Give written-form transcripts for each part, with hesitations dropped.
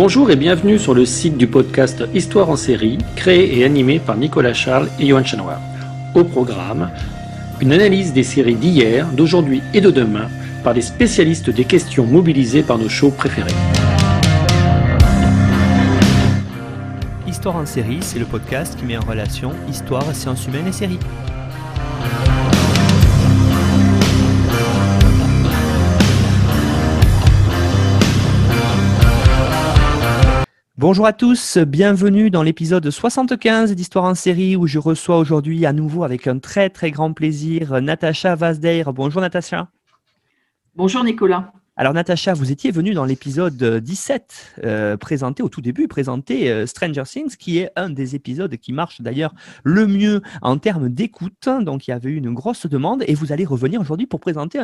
Bonjour et bienvenue sur le site du podcast Histoire en série, créé et animé par Nicolas Charles et Johan Chanoir. Au programme, une analyse des séries d'hier, d'aujourd'hui et de demain par des spécialistes des questions mobilisées par nos shows préférés. Histoire en série, c'est le podcast qui met en relation histoire, sciences humaines et séries. Bonjour à tous, bienvenue dans l'épisode 75 d'Histoire en série où je reçois aujourd'hui à nouveau avec un très grand plaisir Natacha Vazdeir. Bonjour Natacha. Bonjour Nicolas. Alors Natacha, vous étiez venue dans l'épisode 17, au tout début, présenter Stranger Things, qui est un des épisodes qui marche d'ailleurs le mieux en termes d'écoute. Donc il y avait eu une grosse demande et vous allez revenir aujourd'hui pour présenter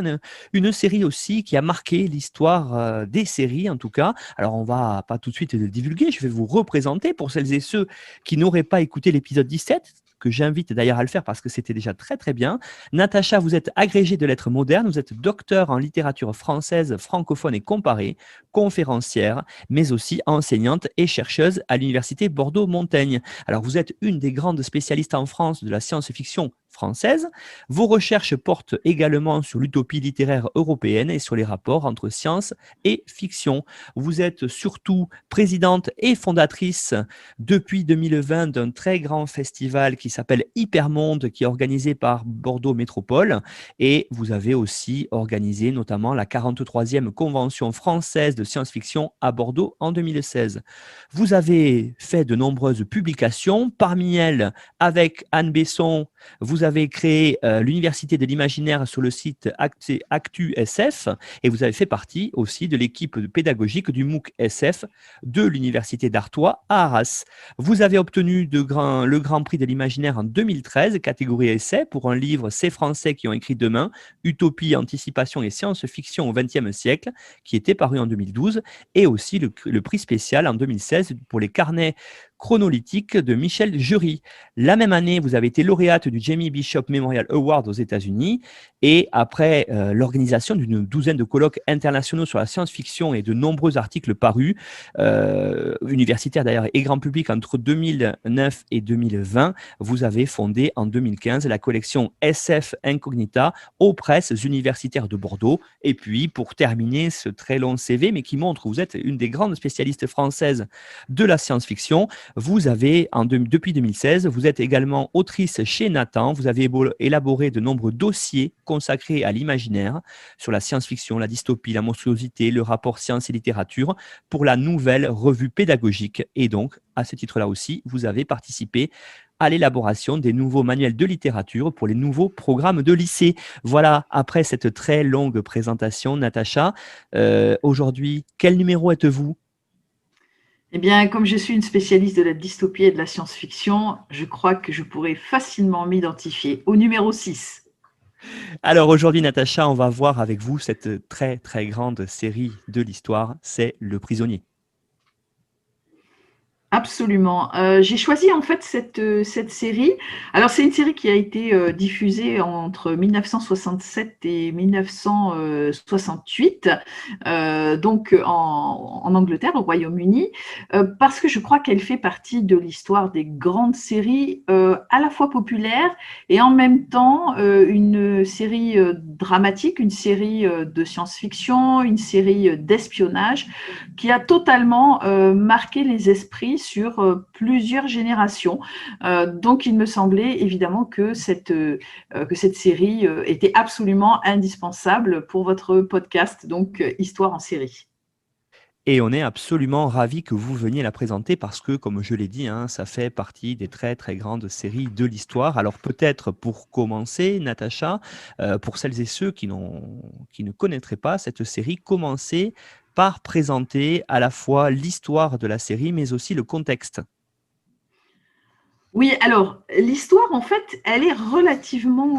une série aussi qui a marqué l'histoire des séries en tout cas. Alors on va pas tout de suite le divulguer, je vais vous représenter pour celles et ceux qui n'auraient pas écouté l'épisode 17, que j'invite d'ailleurs à le faire parce que c'était déjà très bien. Natacha, vous êtes agrégée de lettres modernes, vous êtes docteur en littérature française, francophone et comparée, conférencière, mais aussi enseignante et chercheuse à l'université Bordeaux-Montaigne. Alors vous êtes une des grandes spécialistes en France de la science-fiction française. Vos recherches portent également sur l'utopie littéraire européenne et sur les rapports entre science et fiction. Vous êtes surtout présidente et fondatrice depuis 2020 d'un très grand festival qui s'appelle Hypermonde, qui est organisé par Bordeaux Métropole. Et vous avez aussi organisé notamment la 43e convention française de science-fiction à Bordeaux en 2016. Vous avez fait de nombreuses publications, parmi elles, avec Anne Besson, vous avez créé l'Université de l'Imaginaire sur le site Actu SF et vous avez fait partie aussi de l'équipe pédagogique du MOOC SF de l'Université d'Artois à Arras. Vous avez obtenu le Grand Prix de l'Imaginaire en 2013, catégorie essai, pour un livre Ces Français qui ont écrit demain, Utopie, anticipation et science-fiction au XXe siècle, qui était paru en 2012, et aussi le prix spécial en 2016 pour les carnets chronolytiques de Michel Jury. La même année, vous avez été lauréate du Jamie Bishop Memorial Award aux États-Unis et après l'organisation d'une douzaine de colloques internationaux sur la science-fiction et de nombreux articles parus, universitaires d'ailleurs et grand public entre 2009 et 2020, vous avez fondé en 2015 la collection SF Incognita aux presses universitaires de Bordeaux. Et puis, pour terminer ce très long CV, mais qui montre que vous êtes une des grandes spécialistes françaises de la science-fiction, vous avez, depuis 2016, vous êtes également autrice chez Nathan. Vous avez élaboré de nombreux dossiers consacrés à l'imaginaire, sur la science-fiction, la dystopie, la monstruosité, le rapport science et littérature, pour la nouvelle revue pédagogique. Et donc, à ce titre-là aussi, vous avez participé à l'élaboration des nouveaux manuels de littérature pour les nouveaux programmes de lycée. Voilà, après cette très longue présentation, Natacha, aujourd'hui, quel numéro êtes-vous ? Eh bien, comme je suis une spécialiste de la dystopie et de la science-fiction, je crois que je pourrais facilement m'identifier au numéro 6. Alors aujourd'hui, Natacha, on va voir avec vous cette très grande série de l'histoire, c'est Le Prisonnier. Absolument. J'ai choisi en fait cette série. Alors c'est une série qui a été diffusée entre 1967 et 1968, donc en Angleterre, au Royaume-Uni, parce que je crois qu'elle fait partie de l'histoire des grandes séries à la fois populaires et en même temps une série dramatique, une série de science-fiction, une série d'espionnage qui a totalement marqué les esprits sur plusieurs générations. Donc, il me semblait évidemment que cette série était absolument indispensable pour votre podcast, donc Histoire en série. Et on est absolument ravis que vous veniez la présenter parce que, comme je l'ai dit, ça fait partie des très grandes séries de l'histoire. Alors peut-être pour commencer, Natacha, pour celles et ceux qui ne connaîtraient pas cette série, commencez par présenter à la fois l'histoire de la série, mais aussi le contexte. Oui, alors l'histoire, en fait, elle est relativement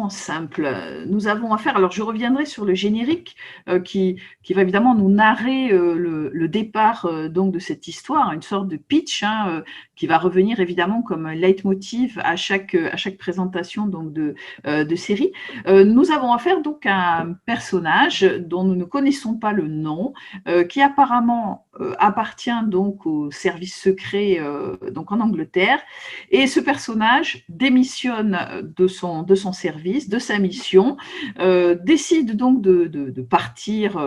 simple. Nous avons affaire, alors je reviendrai sur le générique qui va évidemment nous narrer le départ donc de cette histoire, une sorte de pitch qui va revenir évidemment comme leitmotiv à chaque présentation donc de série. Nous avons affaire donc à un personnage dont nous ne connaissons pas le nom, qui apparemment appartient donc au service secret donc en Angleterre, et ce personnage démissionne de son service, de sa mission, décide donc de partir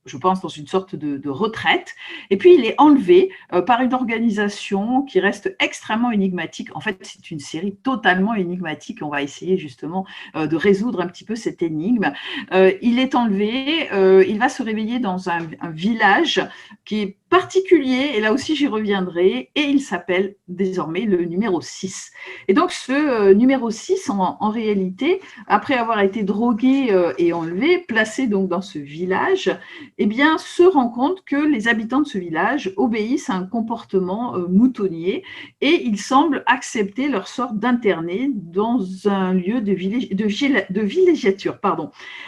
je pense, dans une sorte de retraite. Et puis, il est enlevé par une organisation qui reste extrêmement énigmatique. En fait, c'est une série totalement énigmatique. On va essayer justement de résoudre un petit peu cette énigme. Il est enlevé, il va se réveiller dans un village qui est particulier, et là aussi j'y reviendrai, et il s'appelle désormais le numéro 6. Et donc ce numéro 6, en réalité, après avoir été drogué et enlevé, placé donc dans ce village, eh bien, se rend compte que les habitants de ce village obéissent à un comportement moutonnier, et ils semblent accepter leur sort d'interné dans un lieu de villégiature.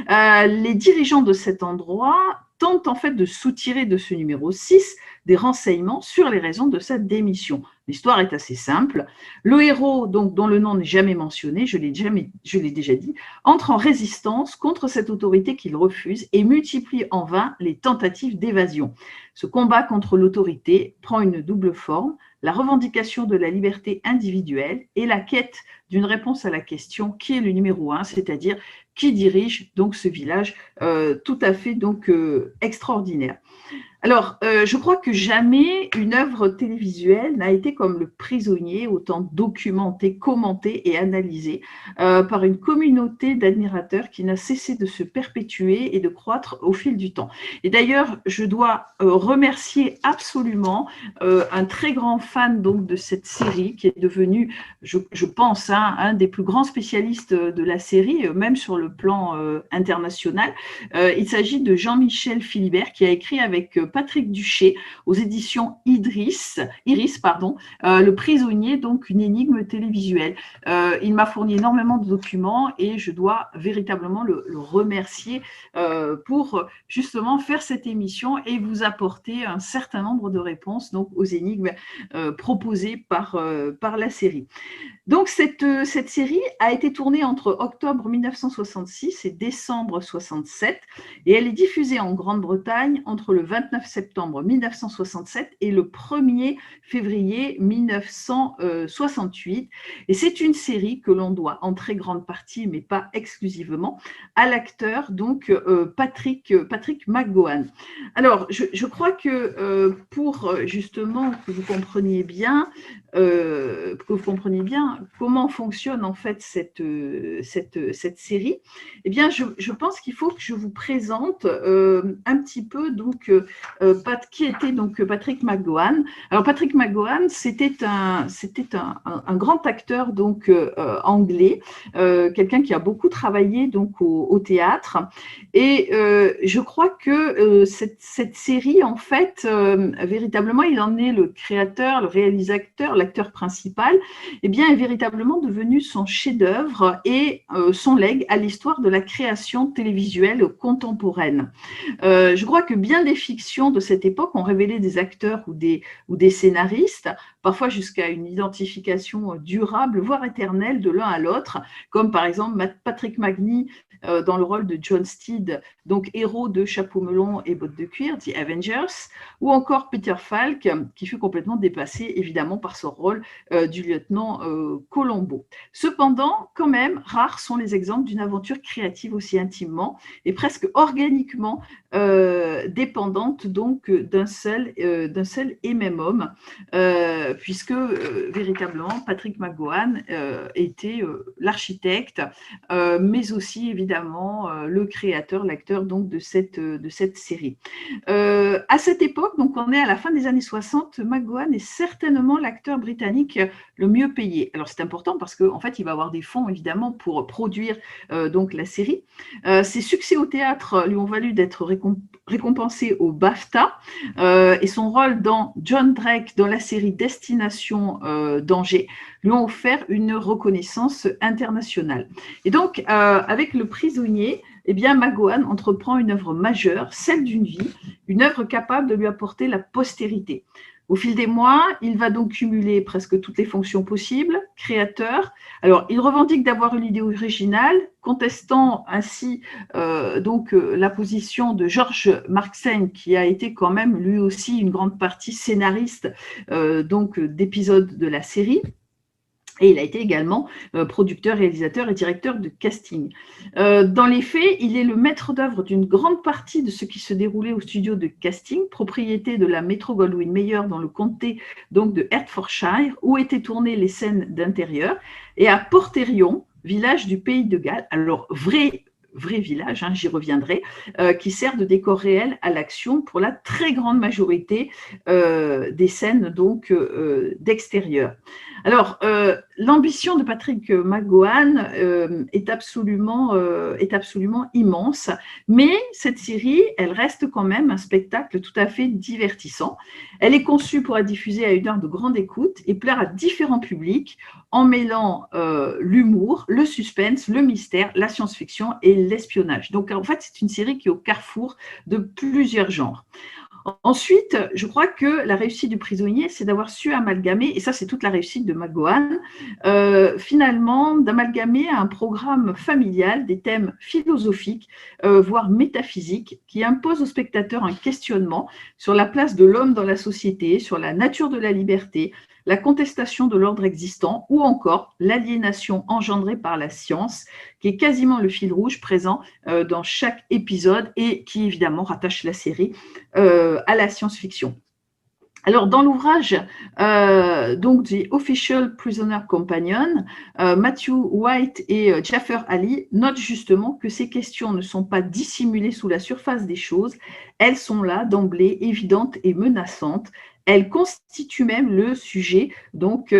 Les dirigeants de cet endroit tentent en fait de soutirer de ce numéro 6 des renseignements sur les raisons de sa démission. L'histoire est assez simple. Le héros, donc, dont le nom n'est jamais mentionné, je l'ai déjà dit, entre en résistance contre cette autorité qu'il refuse et multiplie en vain les tentatives d'évasion. Ce combat contre l'autorité prend une double forme, la revendication de la liberté individuelle et la quête d'une réponse à la question qui est le numéro 1, c'est-à-dire qui dirige donc ce village tout à fait donc extraordinaire. Alors, je crois que jamais une œuvre télévisuelle n'a été comme Le Prisonnier, autant documentée, commentée et analysée par une communauté d'admirateurs qui n'a cessé de se perpétuer et de croître au fil du temps. Et d'ailleurs, je dois remercier absolument un très grand fan donc de cette série qui est devenu, je pense, un des plus grands spécialistes de la série, même sur le plan international. Il s'agit de Jean-Michel Philibert qui a écrit avec Patrick Duché aux éditions Iris, Le Prisonnier, donc une énigme télévisuelle. Il m'a fourni énormément de documents et je dois véritablement le remercier pour justement faire cette émission et vous apporter un certain nombre de réponses donc, aux énigmes proposées par la série. Donc, cette série a été tournée entre octobre 1966 et décembre 1967 et elle est diffusée en Grande-Bretagne entre le 29 septembre 1967 et le 1er février 1968. Et c'est une série que l'on doit en très grande partie, mais pas exclusivement, à l'acteur donc Patrick McGowan. Alors, je crois que pour justement que vous compreniez bien comment fonctionne en fait cette série, eh bien, je pense qu'il faut que je vous présente un petit peu donc qui était donc Patrick McGowan. Alors Patrick McGowan, c'était un grand acteur donc anglais, quelqu'un qui a beaucoup travaillé donc au théâtre, et je crois que cette série en fait véritablement il en est le créateur, le réalisateur, l'acteur principal, eh bien, est véritablement devenu son chef-d'œuvre et son legs à l'histoire de la création télévisuelle contemporaine. Je crois que bien des fictions de cette époque ont révélé des acteurs ou des scénaristes, parfois jusqu'à une identification durable, voire éternelle de l'un à l'autre, comme par exemple Patrick Magny dans le rôle de John Steed, donc héros de Chapeau melon et bottes de cuir, The Avengers, ou encore Peter Falk, qui fut complètement dépassé évidemment par son rôle du lieutenant Colombo. Cependant, quand même, rares sont les exemples d'une aventure créative aussi intimement et presque organiquement dépendante donc d'un seul et même homme, puisque véritablement Patrick McGowan était l'architecte, mais aussi évidemment le créateur, l'acteur donc de cette série. À cette époque, donc on est à la fin des années 60, McGowan est certainement l'acteur britannique le mieux payé. Alors c'est important parce qu'en fait, il va avoir des fonds évidemment pour produire donc la série. Ses succès au théâtre lui ont valu d'être récompensé au BAFTA et son rôle dans John Drake dans la série Destination Danger lui ont offert une reconnaissance internationale. Et donc, avec Le Prisonnier, eh bien, McGowan entreprend une œuvre majeure, celle d'une vie, une œuvre capable de lui apporter la postérité. Au fil des mois, il va donc cumuler presque toutes les fonctions possibles, créateur. Alors, il revendique d'avoir eu l'idée originale, contestant ainsi la position de George Marksen, qui a été quand même lui aussi une grande partie scénariste d'épisodes de la série. Et il a été également producteur, réalisateur et directeur de casting. Dans les faits, il est le maître d'œuvre d'une grande partie de ce qui se déroulait au studio de casting, propriété de la Metro-Goldwyn-Mayer dans le comté donc, de Hertfordshire, où étaient tournées les scènes d'intérieur, et à Porterion, village du Pays de Galles. Alors, vrai village, j'y reviendrai, qui sert de décor réel à l'action pour la très grande majorité des scènes donc d'extérieur. Alors, l'ambition de Patrick McGowan est absolument immense, mais cette série, elle reste quand même un spectacle tout à fait divertissant. Elle est conçue pour être diffusée à une heure de grande écoute et plaire à différents publics en mêlant l'humour, le suspense, le mystère, la science-fiction et l'espionnage. Donc, en fait, c'est une série qui est au carrefour de plusieurs genres. Ensuite, je crois que la réussite du Prisonnier, c'est d'avoir su amalgamer, et ça c'est toute la réussite de McGowan, finalement d'amalgamer un programme familial des thèmes philosophiques, voire métaphysiques, qui imposent au spectateur un questionnement sur la place de l'homme dans la société, sur la nature de la liberté, la contestation de l'ordre existant ou encore l'aliénation engendrée par la science, qui est quasiment le fil rouge présent dans chaque épisode et qui évidemment rattache la série à la science-fiction. Alors, dans l'ouvrage donc The Official Prisoner Companion, Matthew White et Jaffer Ali notent justement que ces questions ne sont pas dissimulées sous la surface des choses, elles sont là d'emblée évidentes et menaçantes. Elle constitue même le sujet donc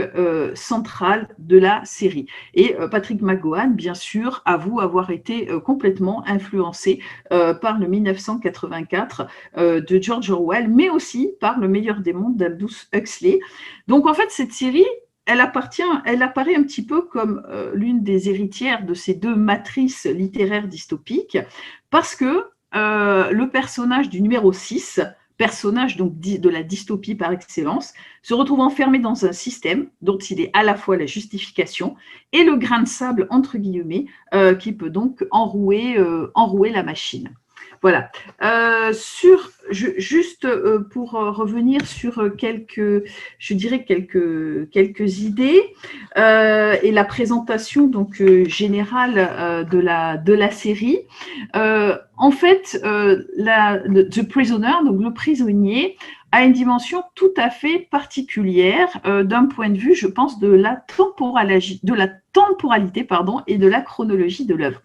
central de la série. Et Patrick McGowan, bien sûr, avoue avoir été complètement influencé par le 1984 de George Orwell, mais aussi par Le meilleur des mondes d'Aldous Huxley. Donc en fait, cette série, elle apparaît un petit peu comme l'une des héritières de ces deux matrices littéraires dystopiques, parce que le personnage du numéro 6, personnage donc de la dystopie par excellence, se retrouve enfermé dans un système dont il est à la fois la justification et le grain de sable, entre guillemets, qui peut donc enrouer la machine. Voilà. Juste pour revenir sur quelques idées et la présentation donc générale de la série. En fait, The Prisoner, donc le prisonnier, a une dimension tout à fait particulière d'un point de vue, je pense, de la temporalité et de la chronologie de l'œuvre.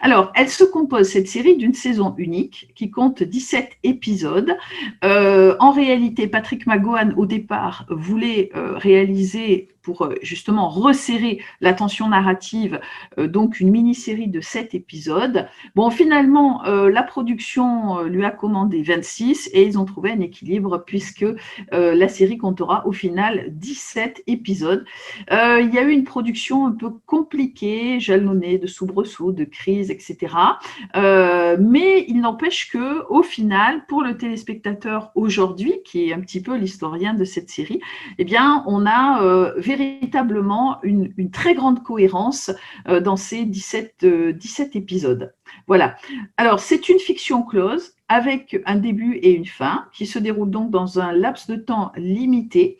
Alors, elle se compose, cette série, d'une saison unique qui compte 17 épisodes. En réalité, Patrick McGowan, au départ, voulait réaliser pour justement resserrer la tension narrative, donc une mini-série de 7 épisodes. Bon, finalement, la production lui a commandé 26 et ils ont trouvé un équilibre puisque la série comptera au final 17 épisodes. Il y a eu une production un peu compliquée, jalonnée de soubresauts, de crises, etc. Mais il n'empêche qu'au final, pour le téléspectateur aujourd'hui, qui est un petit peu l'historien de cette série, eh bien, on a véritablement une très grande cohérence dans ces 17 épisodes. Voilà. Alors, c'est une fiction close avec un début et une fin qui se déroule donc dans un laps de temps limité.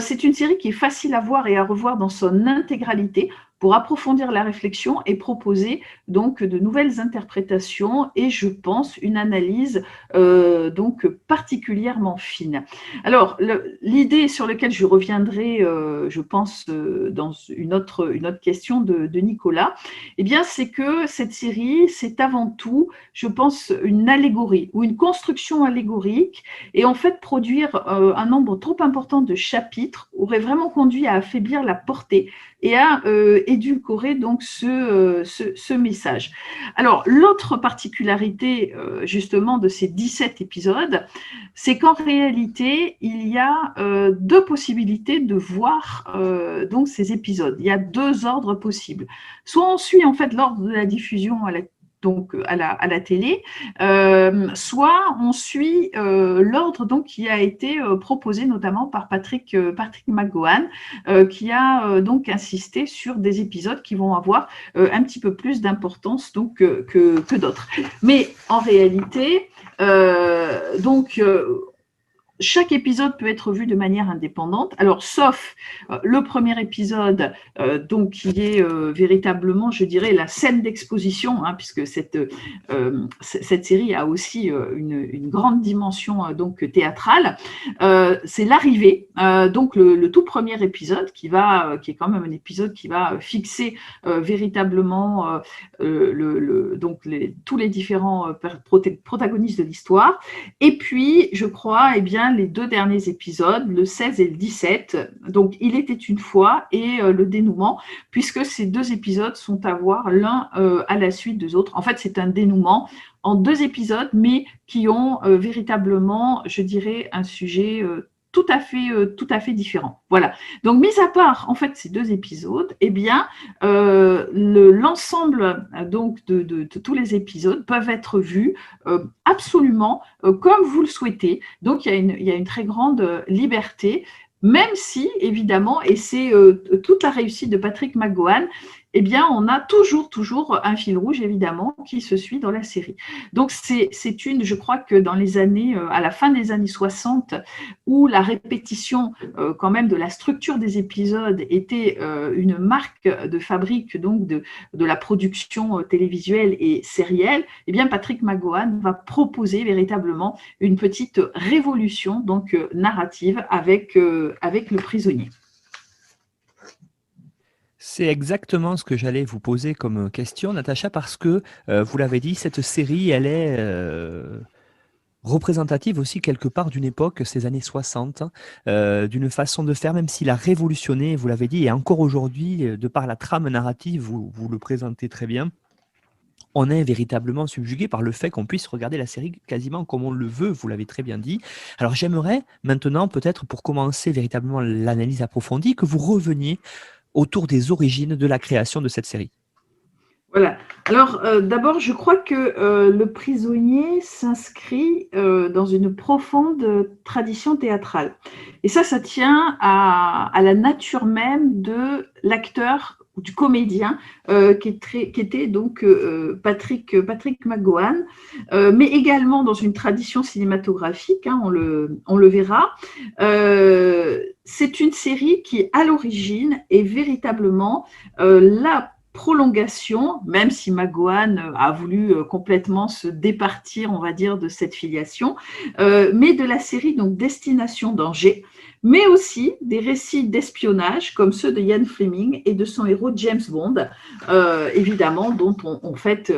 C'est une série qui est facile à voir et à revoir dans son intégralité, pour approfondir la réflexion et proposer donc de nouvelles interprétations et je pense une analyse donc particulièrement fine. Alors l'idée sur laquelle je reviendrai, je pense dans une autre question de Nicolas, eh bien c'est que cette série c'est avant tout, je pense, une allégorie ou une construction allégorique et en fait produire un nombre trop important de chapitres aurait vraiment conduit à affaiblir la portée et à édulcorer donc ce message. Alors, l'autre particularité justement de ces 17 épisodes, c'est qu'en réalité, il y a deux possibilités de voir donc ces épisodes. Il y a deux ordres possibles. Soit on suit en fait l'ordre de la diffusion à la télé, soit on suit l'ordre donc qui a été proposé notamment par Patrick McGowan, qui a donc insisté sur des épisodes qui vont avoir un petit peu plus d'importance donc que d'autres. Mais en réalité, chaque épisode peut être vu de manière indépendante, alors sauf le premier épisode, donc qui est véritablement, je dirais, la scène d'exposition, hein, puisque cette série a aussi une grande dimension donc théâtrale. C'est l'arrivée, donc le tout premier épisode qui est quand même un épisode qui va fixer véritablement tous les différents protagonistes de l'histoire. Et puis, je crois, eh bien, les deux derniers épisodes, le 16 et le 17, donc il était une fois et le dénouement, puisque ces deux épisodes sont à voir l'un à la suite des autres. En fait, c'est un dénouement en deux épisodes, mais qui ont véritablement, je dirais, un sujet tout à fait différent. Voilà. Donc, mis à part en fait ces deux épisodes, eh bien, l'ensemble donc de tous les épisodes peuvent être vus absolument comme vous le souhaitez. Donc, il y a une très grande liberté. Même si, évidemment, et c'est toute la réussite de Patrick McGowan, eh bien, on a toujours un fil rouge, évidemment, qui se suit dans la série. Donc, je crois que dans les années, à la fin des années 60, où la répétition, quand même, de la structure des épisodes était une marque de fabrique, donc, de la production télévisuelle et sérielle, eh bien, Patrick McGowan va proposer véritablement une petite révolution, donc, narrative avec le prisonnier. C'est exactement ce que j'allais vous poser comme question, Natacha, parce que, vous l'avez dit, cette série, elle est représentative aussi quelque part d'une époque, ces années 60, d'une façon de faire, même s'il a révolutionné, vous l'avez dit, et encore aujourd'hui, de par la trame narrative, vous le présentez très bien, on est véritablement subjugué par le fait qu'on puisse regarder la série quasiment comme on le veut, vous l'avez très bien dit. Alors j'aimerais maintenant, peut-être pour commencer véritablement l'analyse approfondie, que vous reveniez autour des origines de la création de cette série. Voilà. Alors, d'abord, je crois que le prisonnier s'inscrit dans une profonde tradition théâtrale. Et ça tient à la nature même de l'acteur ou du comédien qui était donc Patrick McGowan, mais également dans une tradition cinématographique, hein, on le verra. C'est une série qui, à l'origine, est véritablement la prolongation, même si McGowan a voulu complètement se départir, on va dire, de cette filiation, mais de la série donc Destination Danger, mais aussi des récits d'espionnage comme ceux de Ian Fleming et de son héros James Bond, évidemment, dont on fête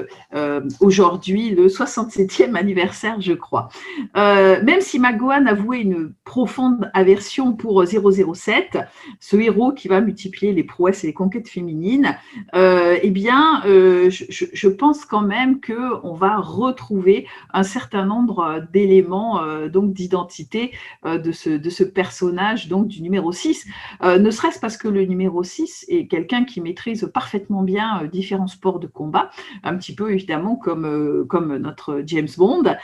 aujourd'hui le 67e anniversaire, je crois. Même si McGowan avouait une profonde aversion pour 007, ce héros qui va multiplier les prouesses et les conquêtes féminines, eh bien, je pense quand même qu'on va retrouver un certain nombre d'éléments donc d'identité de ce personnage donc du numéro 6, ne serait-ce parce que le numéro 6 est quelqu'un qui maîtrise parfaitement bien différents sports de combat, un petit peu évidemment comme notre James Bond,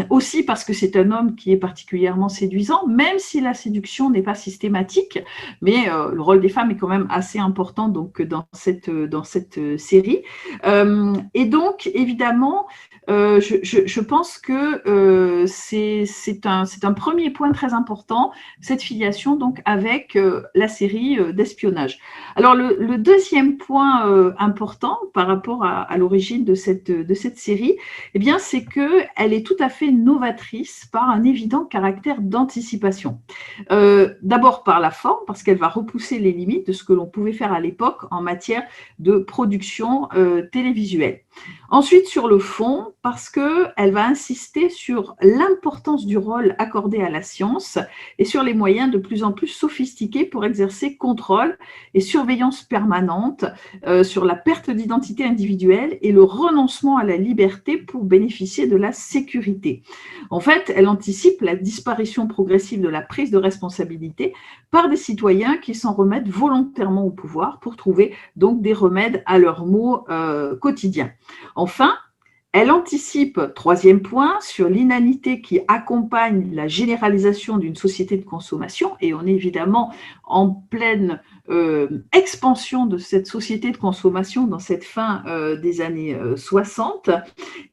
aussi parce que c'est un homme qui est particulièrement séduisant, même si la séduction n'est pas systématique, mais le rôle des femmes est quand même assez important donc dans cette série. Et donc, évidemment, je pense que c'est un premier point très important, cette filiation donc avec la série d'espionnage. Alors le deuxième point important par rapport à l'origine de cette série, eh bien c'est qu'elle est tout à fait novatrice par un évident caractère d'anticipation. D'abord par la forme, parce qu'elle va repousser les limites de ce que l'on pouvait faire à l'époque en matière de production télévisuelle. Ensuite, sur le fond, parce qu'elle va insister sur l'importance du rôle accordé à la science et sur les moyens de plus en plus sophistiqués pour exercer contrôle et surveillance permanente sur la perte d'identité individuelle et le renoncement à la liberté pour bénéficier de la sécurité. En fait, elle anticipe la disparition progressive de la prise de responsabilité par des citoyens qui s'en remettent volontairement au pouvoir pour trouver donc des remèdes à leurs maux quotidiens. Enfin, elle anticipe, troisième point, sur l'inanité qui accompagne la généralisation d'une société de consommation, et on est évidemment en pleine expansion de cette société de consommation dans cette fin des années 60,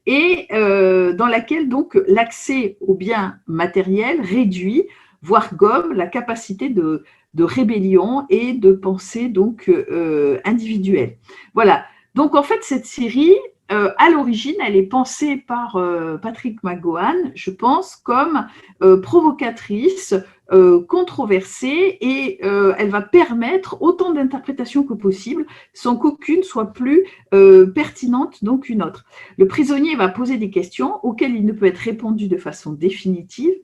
et dans laquelle donc l'accès aux biens matériels réduit, voire gomme, la capacité de rébellion et de pensée donc individuelle. Voilà. Donc en fait, cette série, à l'origine, elle est pensée par Patrick McGowan, je pense, comme provocatrice, controversée, et elle va permettre autant d'interprétations que possible, sans qu'aucune soit plus pertinente donc qu'une autre. Le prisonnier va poser des questions auxquelles il ne peut être répondu de façon définitive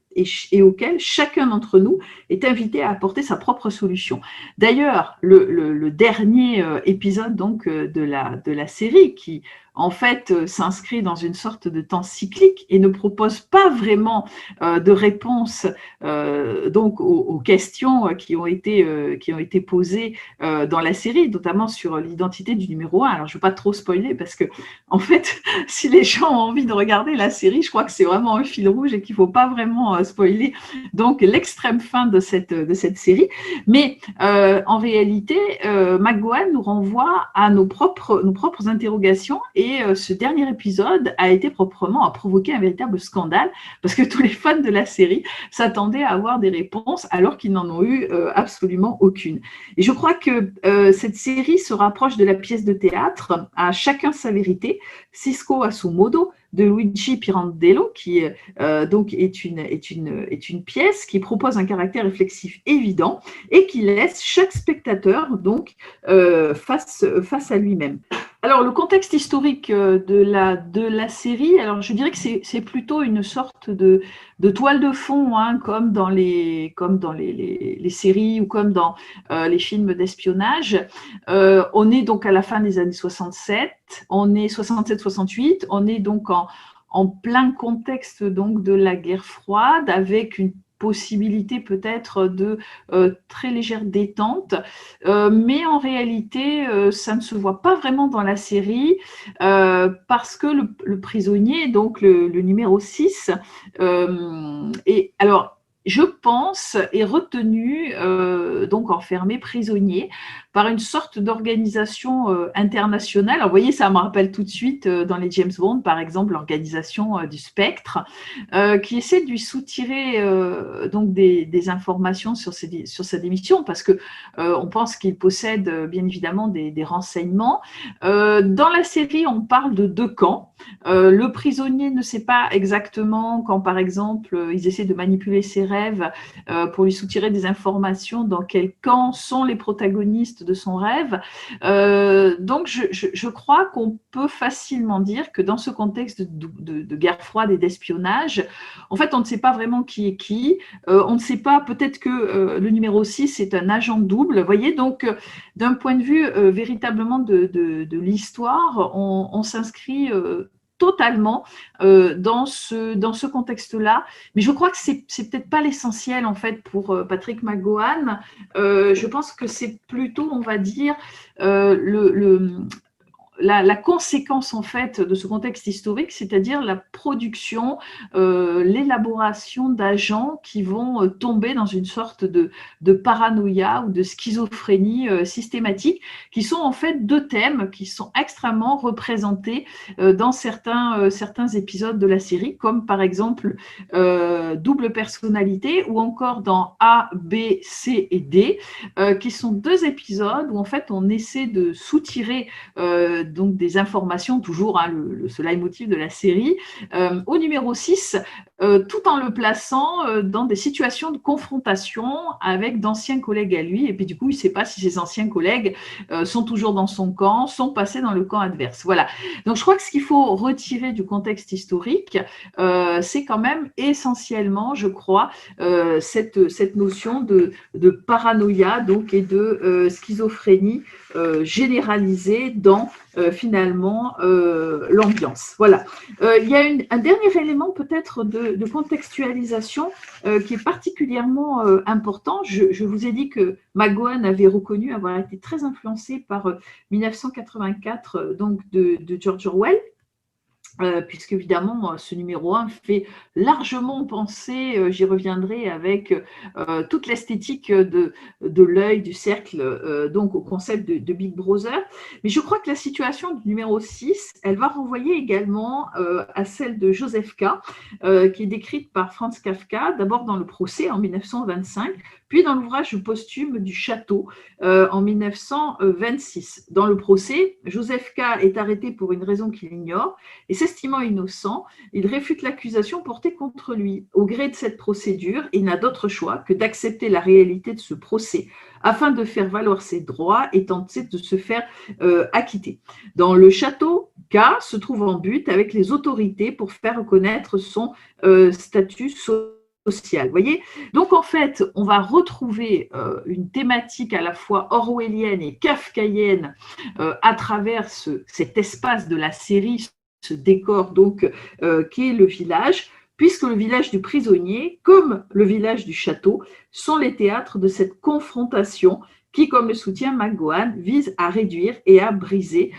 et auxquelles chacun d'entre nous est invité à apporter sa propre solution. D'ailleurs, le dernier épisode donc de la série, qui en fait s'inscrit dans une sorte de temps cyclique et ne propose pas vraiment de réponse donc aux questions qui ont été posées dans la série, notamment sur l'identité du numéro 1. Alors je ne vais pas trop spoiler parce que en fait, si les gens ont envie de regarder la série, je crois que c'est vraiment un fil rouge et qu'il ne faut pas vraiment spoiler donc l'extrême fin de cette série. Mais en réalité, McGowan nous renvoie à nos propres interrogations, et ce dernier épisode a provoqué un véritable scandale parce que tous les fans de la série s'attendaient à avoir des réponses alors qu'ils n'en ont eu absolument aucune. Et je crois que cette série se rapproche de la pièce de théâtre À chacun sa vérité, Cisco a suo modo, de Luigi Pirandello, qui donc est une pièce qui propose un caractère réflexif évident et qui laisse chaque spectateur donc face à lui-même. Alors, le contexte historique de la série, alors je dirais que c'est plutôt une sorte de toile de fond, hein, comme dans les séries ou comme dans les films d'espionnage. On est donc à la fin des années 67, on est 67-68, on est donc en plein contexte donc de la guerre froide, avec une possibilité peut-être de très légère détente, mais en réalité, ça ne se voit pas vraiment dans la série parce que le prisonnier, donc le numéro 6, et alors je pense, est retenu, donc enfermé, prisonnier, par une sorte d'organisation internationale. Alors, vous voyez, ça me rappelle tout de suite, dans les James Bond, par exemple, l'organisation du Spectre, qui essaie de lui soutirer donc des informations sur sa démission, parce que on pense qu'il possède bien évidemment des renseignements. Dans la série, on parle de deux camps. Le prisonnier ne sait pas exactement quand, par exemple, ils essaient de manipuler ses rêves pour lui soutirer des informations, dans quel camp sont les protagonistes de son rêve. Donc, je crois qu'on peut facilement dire que dans ce contexte de guerre froide et d'espionnage, en fait, on ne sait pas vraiment qui est qui. On ne sait pas, peut-être que le numéro 6 est un agent double. Vous voyez, donc, d'un point de vue véritablement de l'histoire, on s'inscrit totalement dans ce contexte-là. Mais je crois que c'est peut-être pas l'essentiel en fait pour Patrick McGowan. Je pense que c'est plutôt, on va dire, la conséquence en fait de ce contexte historique, c'est-à-dire la production, l'élaboration d'agents qui vont tomber dans une sorte de paranoïa ou de schizophrénie systématique, qui sont en fait deux thèmes qui sont extrêmement représentés dans certains épisodes de la série, comme par exemple Double personnalité ou encore dans A, B, C et D, qui sont deux épisodes où en fait on essaie de soutirer donc des informations, toujours ce leitmotiv de la série, au numéro 6, tout en le plaçant dans des situations de confrontation avec d'anciens collègues à lui, et puis du coup il ne sait pas si ses anciens collègues sont toujours dans son camp, sont passés dans le camp adverse. Voilà. Donc je crois que ce qu'il faut retirer du contexte historique, c'est quand même essentiellement, je crois, cette notion de paranoïa donc, et de schizophrénie généralisée dans finalement l'ambiance. Voilà. Il y a un dernier élément peut-être de contextualisation qui est particulièrement important. Je vous ai dit que McGowan avait reconnu avoir été très influencé par 1984 donc de George Orwell. Puisque évidemment ce numéro 1 fait largement penser, j'y reviendrai, avec toute l'esthétique de l'œil, du cercle, donc au concept de Big Brother. Mais je crois que la situation du numéro 6, elle va renvoyer également à celle de Joseph K, qui est décrite par Franz Kafka, d'abord dans le procès en 1925, puis dans l'ouvrage posthume du Château en 1926. Dans le procès, Joseph K est arrêté pour une raison qu'il ignore, et s'estimant innocent, il réfute l'accusation portée contre lui. Au gré de cette procédure, il n'a d'autre choix que d'accepter la réalité de ce procès afin de faire valoir ses droits et tenter de se faire acquitter. Dans le Château, K se trouve en butte avec les autorités pour faire reconnaître son statut social. Vous voyez, donc en fait, on va retrouver une thématique à la fois orwellienne et kafkaïenne à travers cet espace de la série, ce décor donc qui est le village, puisque le village du prisonnier, comme le village du château, sont les théâtres de cette confrontation qui, comme le soutient McGowan, vise à réduire et à briser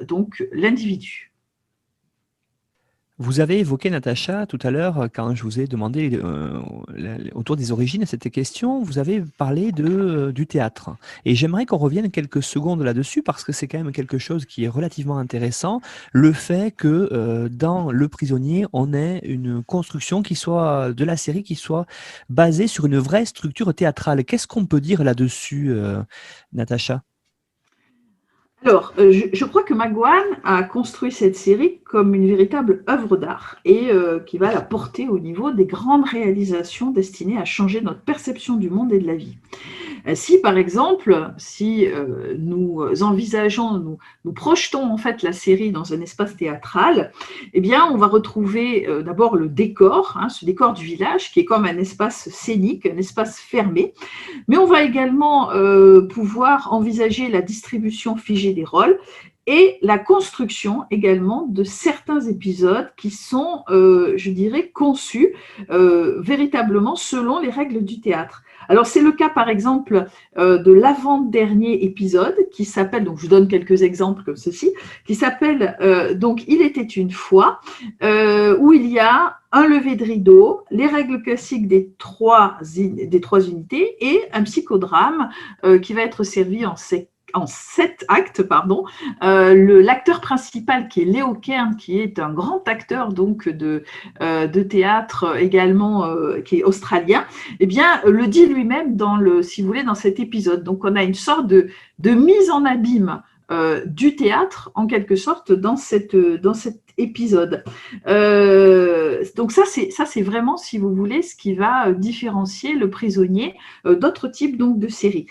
donc l'individu. Vous avez évoqué, Natacha, tout à l'heure, quand je vous ai demandé autour des origines de cette question, vous avez parlé du théâtre. Et j'aimerais qu'on revienne quelques secondes là-dessus, parce que c'est quand même quelque chose qui est relativement intéressant, le fait que dans Le Prisonnier, on ait une construction qui soit de la série, qui soit basée sur une vraie structure théâtrale. Qu'est-ce qu'on peut dire là-dessus, Natacha ? Alors, je crois que McGowan a construit cette série comme une véritable œuvre d'art et qui va la porter au niveau des grandes réalisations destinées à changer notre perception du monde et de la vie. Si, par exemple, nous envisageons, nous projetons en fait la série dans un espace théâtral, eh bien, on va retrouver d'abord le décor, ce décor du village qui est comme un espace scénique, un espace fermé, mais on va également pouvoir envisager la distribution figée des rôles et la construction également de certains épisodes qui sont, je dirais, conçus véritablement selon les règles du théâtre. Alors, c'est le cas, par exemple, de l'avant-dernier épisode qui s'appelle, donc je vous donne quelques exemples comme ceci, qui s'appelle donc « Il était une fois », où il y a un lever de rideau, les règles classiques des trois unités et un psychodrame qui va être servi en 7 actes, pardon. L'acteur principal qui est Léo Kern, qui est un grand acteur donc de théâtre également, qui est australien, eh bien le dit lui-même si vous voulez, dans cet épisode. Donc on a une sorte de mise en abîme du théâtre en quelque sorte dans cet épisode. Donc ça c'est vraiment, si vous voulez, ce qui va différencier Le Prisonnier d'autres types donc de séries.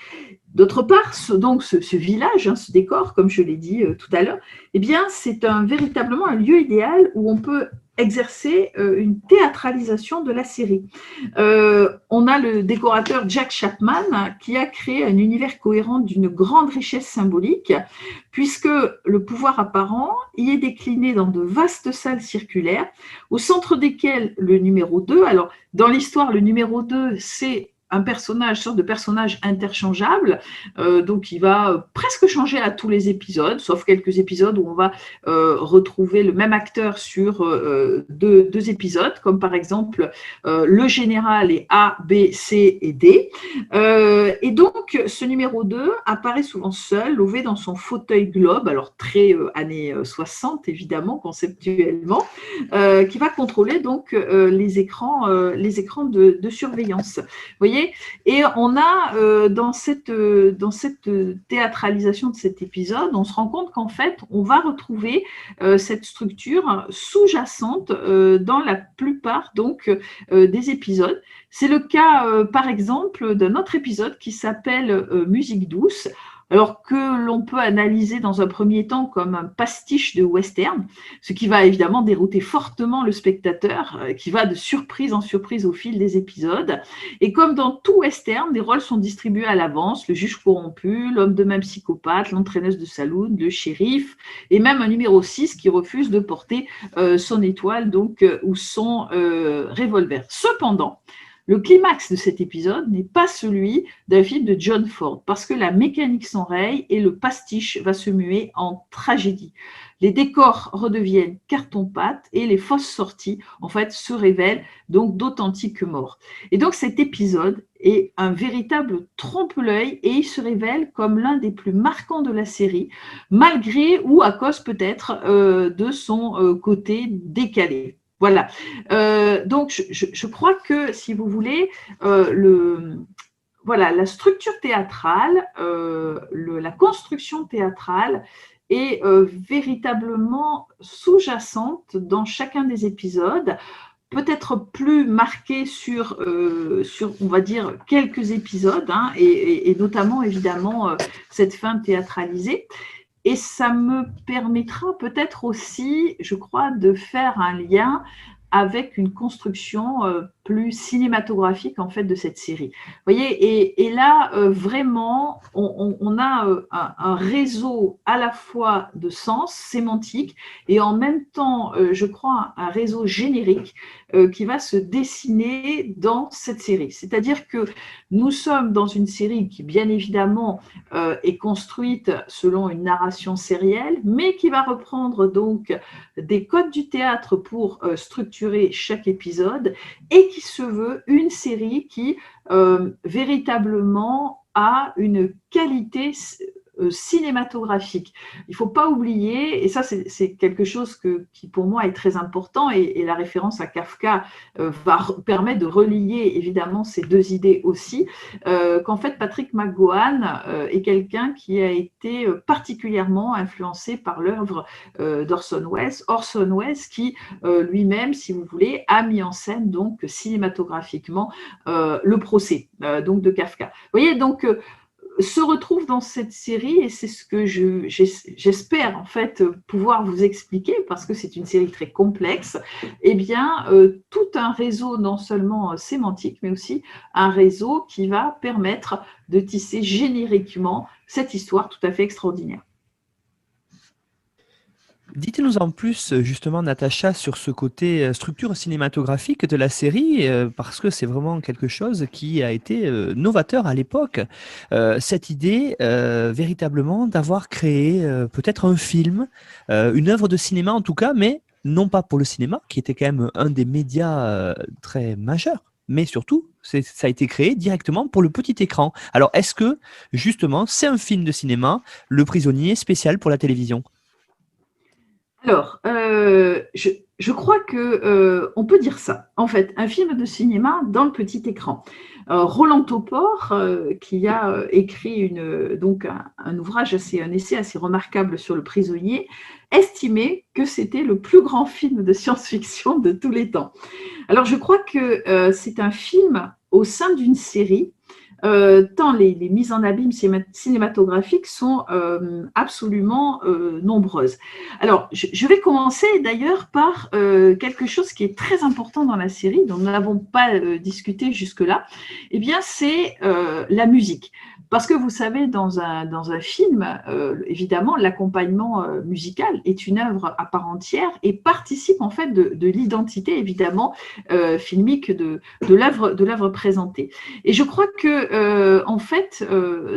D'autre part, ce village, ce décor, comme je l'ai dit tout à l'heure, eh bien, c'est véritablement un lieu idéal où on peut exercer une théâtralisation de la série. On a le décorateur Jack Chapman qui a créé un univers cohérent d'une grande richesse symbolique, puisque le pouvoir apparent y est décliné dans de vastes salles circulaires, au centre desquelles le numéro 2, alors dans l'histoire, le numéro 2, c'est un personnage, sorte de personnage interchangeable, donc il va presque changer à tous les épisodes, sauf quelques épisodes où on va retrouver le même acteur sur deux épisodes, comme par exemple le général et A, B, C et D. Et donc, ce numéro 2 apparaît souvent seul, lové dans son fauteuil globe, alors très années 60 évidemment, conceptuellement, qui va contrôler donc les écrans de surveillance. Vous voyez, et on a dans cette théâtralisation de cet épisode, on se rend compte qu'en fait, on va retrouver cette structure sous-jacente dans la plupart donc des épisodes. C'est le cas, par exemple, d'un autre épisode qui s'appelle Musique douce. Alors que l'on peut analyser dans un premier temps comme un pastiche de western, ce qui va évidemment dérouter fortement le spectateur, qui va de surprise en surprise au fil des épisodes. Et comme dans tout western, les rôles sont distribués à l'avance, le juge corrompu, l'homme de main psychopathe, l'entraîneuse de saloon, le shérif, et même un numéro 6 qui refuse de porter son étoile donc, ou son revolver. Cependant, le climax de cet épisode n'est pas celui d'un film de John Ford, parce que la mécanique s'enraye et le pastiche va se muer en tragédie. Les décors redeviennent carton-pâte et les fausses sorties, en fait, se révèlent donc d'authentiques morts. Et donc cet épisode est un véritable trompe-l'œil et il se révèle comme l'un des plus marquants de la série, malgré ou à cause peut-être de son côté décalé. Voilà. Donc, je crois que, si vous voulez, voilà, la structure théâtrale, la construction théâtrale est véritablement sous-jacente dans chacun des épisodes, peut-être plus marquée sur, on va dire, quelques épisodes, hein, et notamment, évidemment, cette fin théâtralisée. Et ça me permettra peut-être aussi, je crois, de faire un lien avec une construction plus cinématographique en fait de cette série. Vous voyez, et là vraiment, on a un réseau à la fois de sens sémantique et en même temps, je crois, un réseau générique qui va se dessiner dans cette série. C'est-à-dire que nous sommes dans une série qui, bien évidemment, est construite selon une narration sérielle, mais qui va reprendre donc des codes du théâtre pour structurer chaque épisode et qui se veut une série qui véritablement a une qualité cinématographique. Il ne faut pas oublier, et ça c'est quelque chose qui pour moi est très important, et la référence à Kafka permet de relier évidemment ces deux idées aussi, qu'en fait Patrick McGowan est quelqu'un qui a été particulièrement influencé par l'œuvre d'Orson Welles qui lui-même, si vous voulez, a mis en scène donc cinématographiquement le procès donc de Kafka. Vous voyez, donc se retrouve dans cette série, et c'est ce que j'espère en fait pouvoir vous expliquer, parce que c'est une série très complexe, eh bien tout un réseau non seulement sémantique, mais aussi un réseau qui va permettre de tisser génériquement cette histoire tout à fait extraordinaire. Dites-nous en plus, justement, Natacha, sur ce côté structure cinématographique de la série, parce que c'est vraiment quelque chose qui a été novateur à l'époque. Cette idée, véritablement, d'avoir créé peut-être un film, une œuvre de cinéma en tout cas, mais non pas pour le cinéma, qui était quand même un des médias très majeurs, mais surtout, ça a été créé directement pour le petit écran. Alors, est-ce que, justement, c'est un film de cinéma, Le Prisonnier, spécial pour la télévision ? Alors, je crois que on peut dire ça. En fait, un film de cinéma dans le petit écran. Roland Topor, qui a écrit donc un ouvrage, un essai assez remarquable sur Le Prisonnier, estimait que c'était le plus grand film de science-fiction de tous les temps. Alors, je crois que c'est un film au sein d'une série tant les mises en abîme cinématographiques sont absolument nombreuses. Alors, je vais commencer d'ailleurs par quelque chose qui est très important dans la série, dont nous n'avons pas discuté jusque-là, eh bien, c'est la musique. Parce que vous savez, dans un film, évidemment, l'accompagnement musical est une œuvre à part entière et participe en fait de l'identité, évidemment, filmique de l'œuvre présentée. Et je crois que, en fait,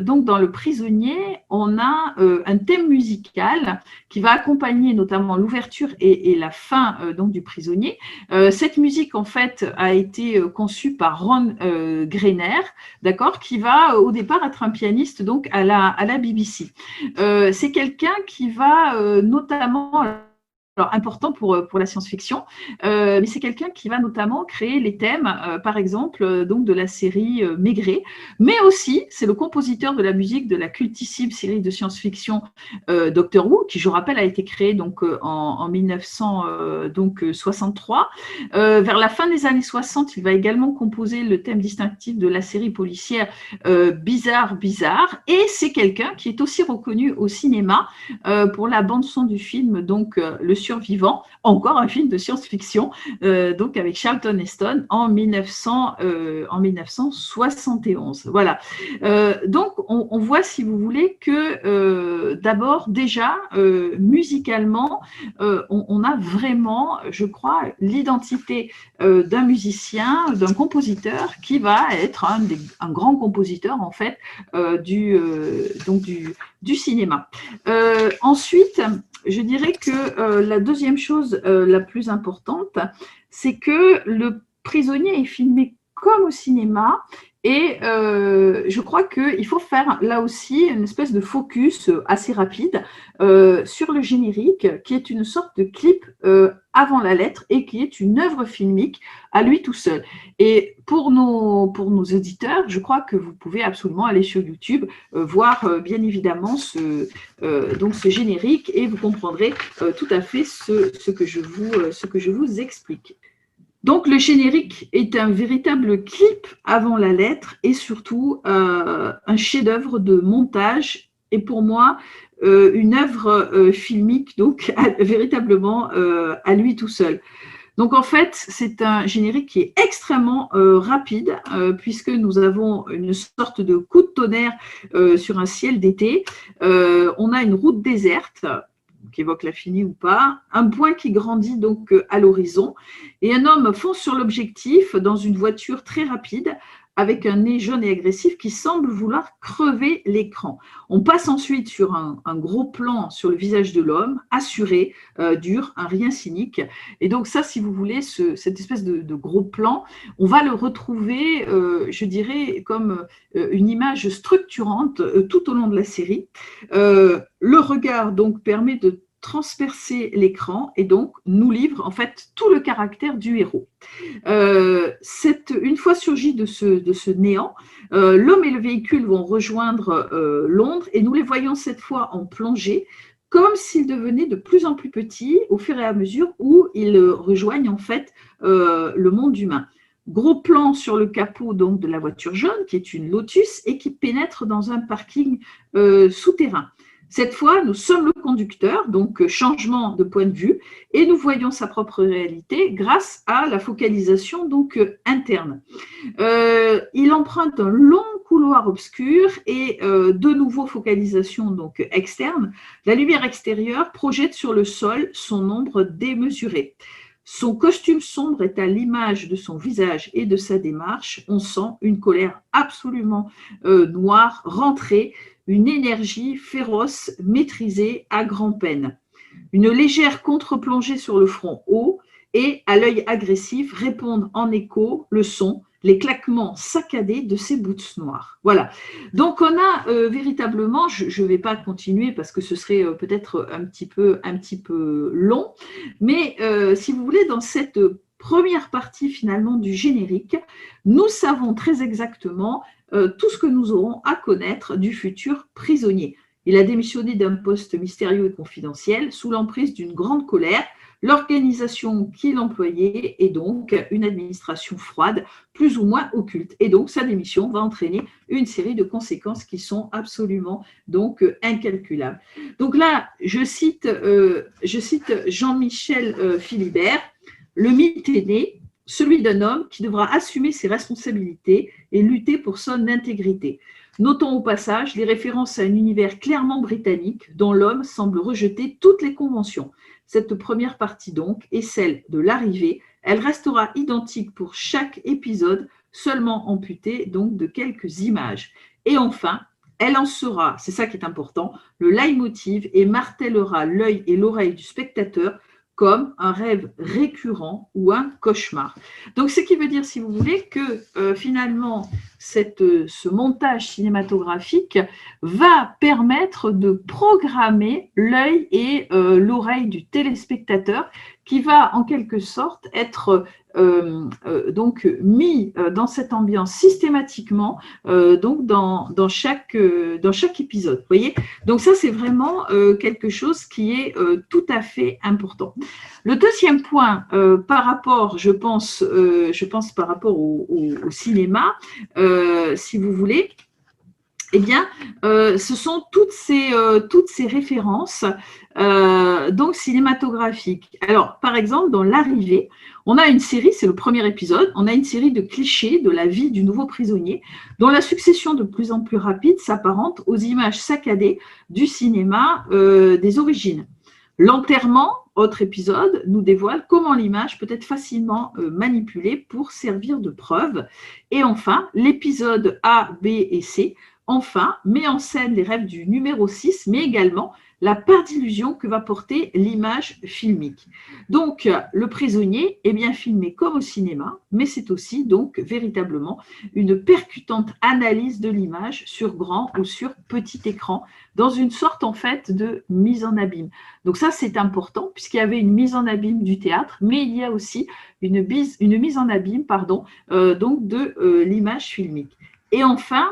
donc dans Le Prisonnier, on a un thème musical qui va accompagner notamment l'ouverture et la fin donc du Prisonnier. Cette musique, en fait, a été conçue par Ron Greiner, d'accord, qui va au départ être un pianiste donc à la BBC. C'est quelqu'un qui va notamment, alors important pour la science-fiction, mais c'est quelqu'un qui va notamment créer les thèmes, par exemple, donc de la série Maigret, mais aussi c'est le compositeur de la musique de la cultissime série de science-fiction Doctor Who, qui je rappelle a été créée donc en 1963. Vers la fin des années 60, il va également composer le thème distinctif de la série policière Bizarre, et c'est quelqu'un qui est aussi reconnu au cinéma pour la bande son du film donc Le Survivant, encore un film de science-fiction, donc avec Charlton Heston en 1971. Voilà. Donc, on voit, si vous voulez, que d'abord, déjà, musicalement, on a vraiment, je crois, l'identité d'un musicien, d'un compositeur qui va être un grand compositeur, en fait, du cinéma. Ensuite, je dirais que la deuxième chose la plus importante, c'est que Le Prisonnier est filmé comme au cinéma et je crois qu'il faut faire là aussi une espèce de focus assez rapide sur le générique qui est une sorte de clip avant la lettre et qui est une œuvre filmique à lui tout seul. Et pour nos auditeurs, je crois que vous pouvez absolument aller sur YouTube, voir bien évidemment ce générique et vous comprendrez tout à fait ce que je vous explique. Donc, le générique est un véritable clip avant la lettre et surtout un chef-d'œuvre de montage et pour moi, une œuvre filmique, donc véritablement à lui tout seul. Donc, en fait, c'est un générique qui est extrêmement rapide puisque nous avons une sorte de coup de tonnerre sur un ciel d'été. On a une route déserte qui évoque l'infini ou pas, un point qui grandit donc à l'horizon, et un homme fonce sur l'objectif dans une voiture très rapide avec un nez jaune et agressif qui semble vouloir crever l'écran. On passe ensuite sur un gros plan sur le visage de l'homme, assuré, dur, un rien cynique. Et donc ça, si vous voulez, cette espèce de gros plan, on va le retrouver, je dirais, comme une image structurante tout au long de la série. Le regard donc permet de transpercer l'écran et donc nous livre en fait tout le caractère du héros. Une fois surgi de ce néant, l'homme et le véhicule vont rejoindre Londres et nous les voyons cette fois en plongée, comme s'ils devenaient de plus en plus petits au fur et à mesure où ils rejoignent en fait le monde humain. Gros plan sur le capot donc de la voiture jaune, qui est une Lotus et qui pénètre dans un parking souterrain. Cette fois, nous sommes le conducteur, donc changement de point de vue, et nous voyons sa propre réalité grâce à la focalisation donc interne. Il emprunte un long couloir obscur et de nouveau focalisation donc externe. La lumière extérieure projette sur le sol son ombre démesurée. Son costume sombre est à l'image de son visage et de sa démarche. On sent une colère absolument noire, rentrée, une énergie féroce, maîtrisée à grand-peine. Une légère contre-plongée sur le front haut et, à l'œil agressif, répondent en écho le son, les claquements saccadés de ses boots noirs. Voilà. Donc, on a véritablement, je ne vais pas continuer parce que ce serait peut-être un petit peu long, mais si vous voulez, dans cette première partie finalement du générique, nous savons très exactement tout ce que nous aurons à connaître du futur prisonnier. Il a démissionné d'un poste mystérieux et confidentiel sous l'emprise d'une grande colère L'organisation qu'il employait est donc une administration froide, plus ou moins occulte. Et donc, sa démission va entraîner une série de conséquences qui sont absolument donc incalculables. Donc là, je cite Jean-Michel Philibert, le mythe est né, celui d'un homme qui devra assumer ses responsabilités et lutter pour son intégrité. Notons au passage les références à un univers clairement britannique dont l'homme semble rejeter toutes les conventions. Cette première partie donc est celle de l'arrivée. Elle restera identique pour chaque épisode, seulement amputée donc de quelques images. Et enfin, elle en sera, c'est ça qui est important, le leitmotiv et martèlera l'œil et l'oreille du spectateur comme un rêve récurrent ou un cauchemar. Donc, ce qui veut dire, si vous voulez, que finalement, ce montage cinématographique va permettre de programmer l'œil et l'oreille du téléspectateur qui va en quelque sorte être donc mis dans cette ambiance systématiquement donc dans chaque épisode. Vous voyez, donc ça c'est vraiment quelque chose qui est tout à fait important. Le deuxième point par rapport, je pense par rapport au cinéma, si vous voulez. Eh bien, ce sont toutes ces références donc cinématographiques. Alors, par exemple, dans l'arrivée, on a une série, c'est le premier épisode, on a une série de clichés de la vie du nouveau prisonnier, dont la succession de plus en plus rapide s'apparente aux images saccadées du cinéma des origines. L'enterrement, autre épisode, nous dévoile comment l'image peut être facilement manipulée pour servir de preuve. Et enfin, l'épisode A, B et C, enfin, met en scène les rêves du numéro 6, mais également la part d'illusion que va porter l'image filmique. Donc, le prisonnier est bien filmé comme au cinéma, mais c'est aussi donc véritablement une percutante analyse de l'image sur grand ou sur petit écran, dans une sorte en fait de mise en abîme. Donc ça, c'est important, puisqu'il y avait une mise en abîme du théâtre, mais il y a aussi une mise en abîme donc de l'image filmique. Et enfin,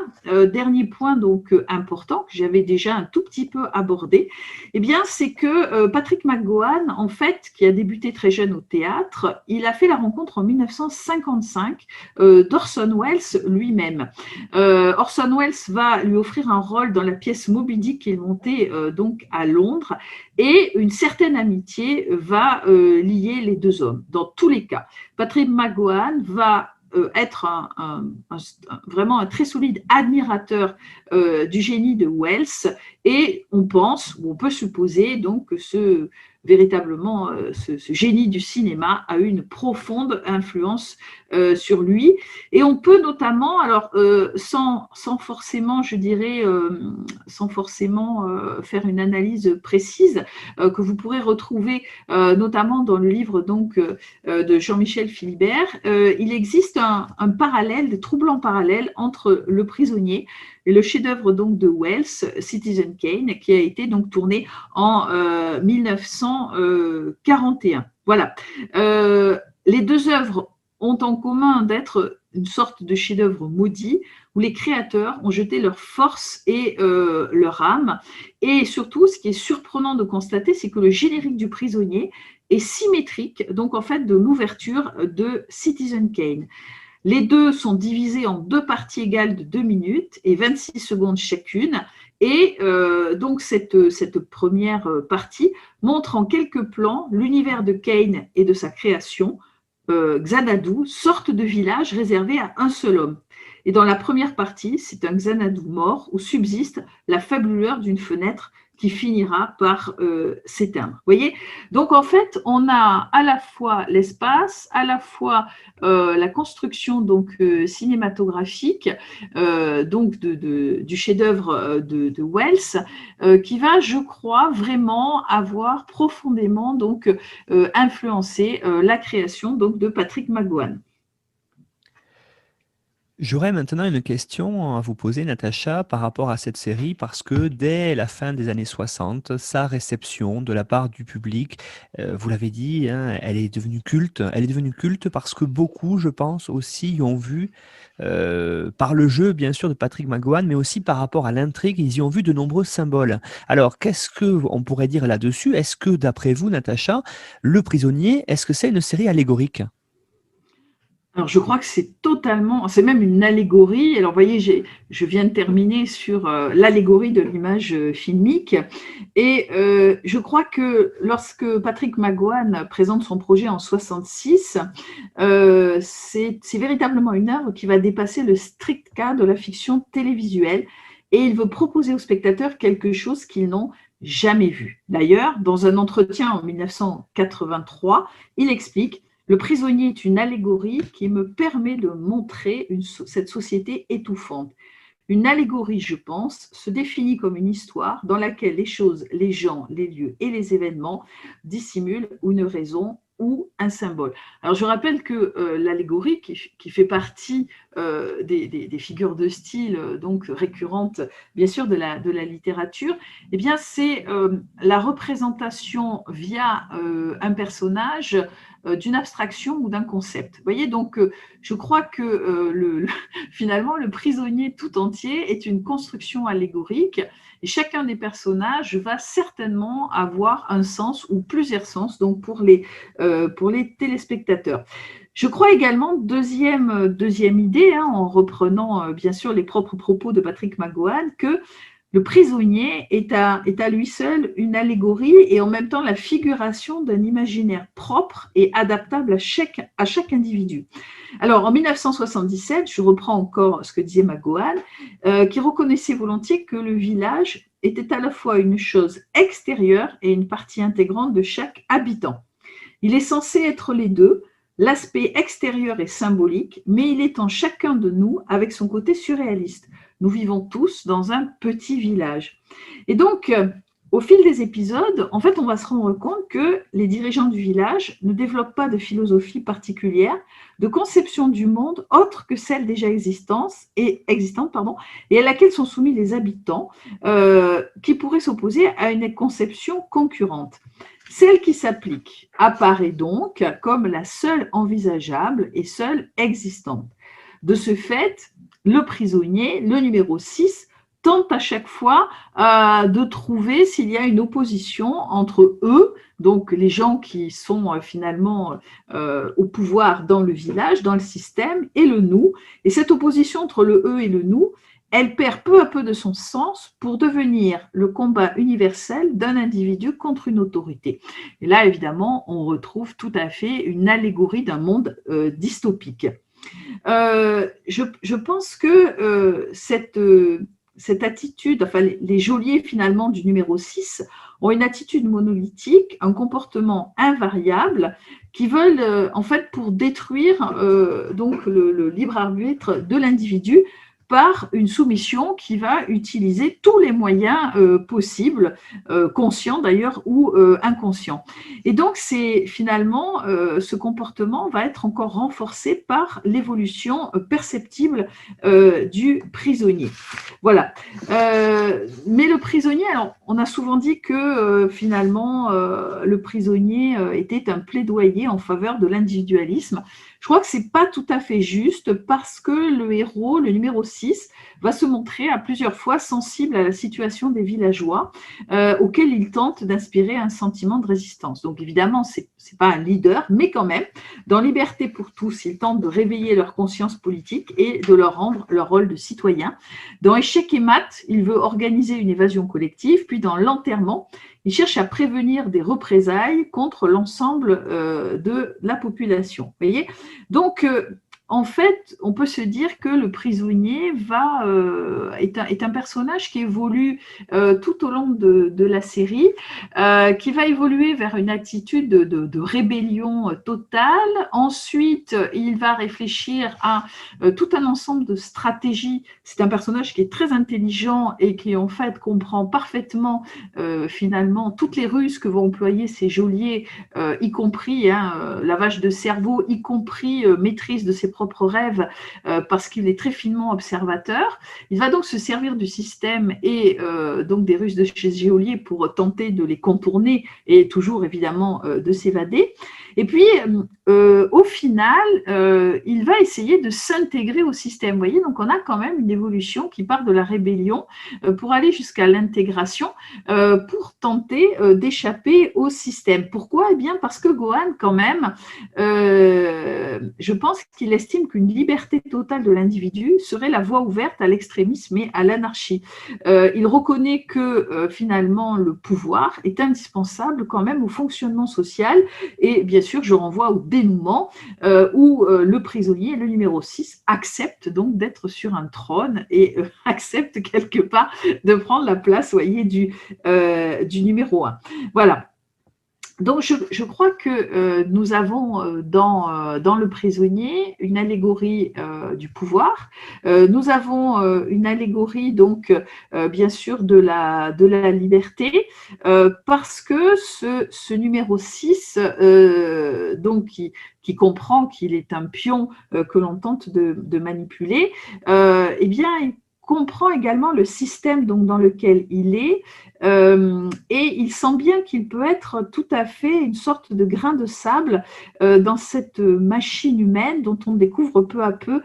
dernier point donc important que j'avais déjà un tout petit peu abordé, eh bien c'est que Patrick McGowan, en fait, qui a débuté très jeune au théâtre, il a fait la rencontre en 1955 d'Orson Welles lui-même. Orson Welles va lui offrir un rôle dans la pièce Moby Dick qu'il montait donc à Londres, et une certaine amitié va lier les deux hommes. Dans tous les cas, Patrick McGowan va être vraiment un très solide admirateur du génie de Welles, et on pense, ou on peut supposer donc que véritablement ce génie du cinéma a eu une profonde influence sur lui. Et on peut notamment, alors sans forcément, je dirais, sans forcément faire une analyse précise, que vous pourrez retrouver notamment dans le livre donc de Jean-Michel Philibert, il existe un parallèle, des troublants parallèles entre Le Prisonnier et le chef-d'œuvre donc de Welles, Citizen Kane, qui a été donc tourné en 1941. Voilà. Les deux œuvres ont en commun d'être une sorte de chef-d'œuvre maudit, où les créateurs ont jeté leur force et leur âme. Et surtout, ce qui est surprenant de constater, c'est que le générique du Prisonnier est symétrique, donc en fait, de l'ouverture de Citizen Kane. Les deux sont divisés en deux parties égales de 2 minutes et 26 secondes chacune. Et donc cette première partie montre en quelques plans l'univers de Kane et de sa création, Xanadu, sorte de village réservé à un seul homme. Et dans la première partie, c'est un Xanadu mort où subsiste la faible lueur d'une fenêtre qui finira par s'éteindre. Vous voyez ? Donc en fait, on a à la fois l'espace, à la fois la construction donc cinématographique donc du chef-d'œuvre de Welles, qui va, je crois, vraiment avoir profondément donc influencé la création donc de Patrick McGowan. J'aurais maintenant une question à vous poser, Natacha, par rapport à cette série, parce que dès la fin des années 60, sa réception de la part du public, vous l'avez dit, hein, elle est devenue culte. Elle est devenue culte parce que beaucoup, je pense, aussi y ont vu, par le jeu, bien sûr, de Patrick McGowan, mais aussi par rapport à l'intrigue, ils y ont vu de nombreux symboles. Alors, qu'est-ce que on pourrait dire là-dessus? Est-ce que, d'après vous, Natacha, Le Prisonnier, est-ce que c'est une série allégorique? Alors, je crois que c'est même une allégorie. Alors, vous voyez, je viens de terminer sur l'allégorie de l'image filmique. Et je crois que lorsque Patrick McGowan présente son projet en 66, c'est véritablement une œuvre qui va dépasser le strict cas de la fiction télévisuelle. Et il veut proposer aux spectateurs quelque chose qu'ils n'ont jamais vu. D'ailleurs, dans un entretien en 1983, il explique: le prisonnier est une allégorie qui me permet de montrer cette société étouffante. Une allégorie, je pense, se définit comme une histoire dans laquelle les choses, les gens, les lieux et les événements dissimulent une raison ou un symbole. Alors je rappelle que l'allégorie, qui fait partie des figures de style donc récurrentes, bien sûr, de la littérature, eh bien c'est la représentation via un personnage d'une abstraction ou d'un concept. Vous voyez, donc je crois que finalement, le prisonnier tout entier est une construction allégorique et chacun des personnages va certainement avoir un sens ou plusieurs sens, donc pour les téléspectateurs. Je crois également, deuxième idée, hein, en reprenant bien sûr les propres propos de Patrick McGowan, que le prisonnier est à lui seul une allégorie et en même temps la figuration d'un imaginaire propre et adaptable à chaque individu. Alors, en 1977, je reprends encore ce que disait McGowan, qui reconnaissait volontiers que le village était à la fois une chose extérieure et une partie intégrante de chaque habitant. Il est censé être les deux. L'aspect extérieur est symbolique, mais il est en chacun de nous avec son côté surréaliste. Nous vivons tous dans un petit village. Et donc, au fil des épisodes, en fait, on va se rendre compte que les dirigeants du village ne développent pas de philosophie particulière, de conception du monde autre que celle déjà existante, et à laquelle sont soumis les habitants, qui pourraient s'opposer à une conception concurrente. Celle qui s'applique apparaît donc comme la seule envisageable et seule existante. De ce fait, le prisonnier, le numéro 6, tente à chaque fois de trouver s'il y a une opposition entre eux, donc les gens qui sont finalement au pouvoir dans le village, dans le système, et le nous. Et cette opposition entre le eux et le nous, elle perd peu à peu de son sens pour devenir le combat universel d'un individu contre une autorité. Et là, évidemment, on retrouve tout à fait une allégorie d'un monde dystopique. Je pense que cette attitude, enfin les geôliers finalement du numéro 6 ont une attitude monolithique, un comportement invariable qui veulent en fait pour détruire donc le libre arbitre de l'individu par une soumission qui va utiliser tous les moyens possibles, conscients d'ailleurs ou inconscients. Et donc, c'est finalement, ce comportement va être encore renforcé par l'évolution perceptible du prisonnier. Voilà. Mais le prisonnier, alors, on a souvent dit que finalement, le prisonnier était un plaidoyer en faveur de l'individualisme. Je crois que ce n'est pas tout à fait juste parce que le héros, le numéro 6, va se montrer à plusieurs fois sensible à la situation des villageois auxquels il tente d'inspirer un sentiment de résistance. Donc évidemment, ce n'est pas un leader, mais quand même, dans Liberté pour tous, il tente de réveiller leur conscience politique et de leur rendre leur rôle de citoyen. Dans Échec et Mat, il veut organiser une évasion collective, puis dans L'Enterrement, il cherche à prévenir des représailles contre l'ensemble de la population. Vous voyez ? Donc, en fait, on peut se dire que le prisonnier est un personnage qui évolue tout au long de la série, qui va évoluer vers une attitude de rébellion totale. Ensuite, il va réfléchir à tout un ensemble de stratégies. C'est un personnage qui est très intelligent et qui, en fait, comprend parfaitement, finalement, toutes les ruses que vont employer ces geôliers, y compris lavage de cerveau, y compris maîtrise de ses propres propres rêves parce qu'il est très finement observateur. Il va donc se servir du système et donc des ruses de chez Geolier pour tenter de les contourner et toujours évidemment de s'évader. Et puis, au final, il va essayer de s'intégrer au système. Vous voyez, donc on a quand même une évolution qui part de la rébellion pour aller jusqu'à l'intégration, pour tenter d'échapper au système. Pourquoi? Eh bien, parce que Gohan, quand même, je pense qu'il estime qu'une liberté totale de l'individu serait la voie ouverte à l'extrémisme et à l'anarchie. Il reconnaît que finalement le pouvoir est indispensable quand même au fonctionnement social et bien sûr je renvoie au dénouement où le prisonnier, le numéro 6, accepte donc d'être sur un trône et accepte quelque part de prendre la place, voyez, du numéro 1. Voilà. Donc, je crois que nous avons dans le prisonnier une allégorie du pouvoir. Nous avons une allégorie, donc, bien sûr, de la liberté, parce que ce numéro 6, donc, qui comprend qu'il est un pion que l'on tente de manipuler, eh bien, il comprend également le système donc, dans lequel il est, et il sent bien qu'il peut être tout à fait une sorte de grain de sable dans cette machine humaine dont on découvre peu à peu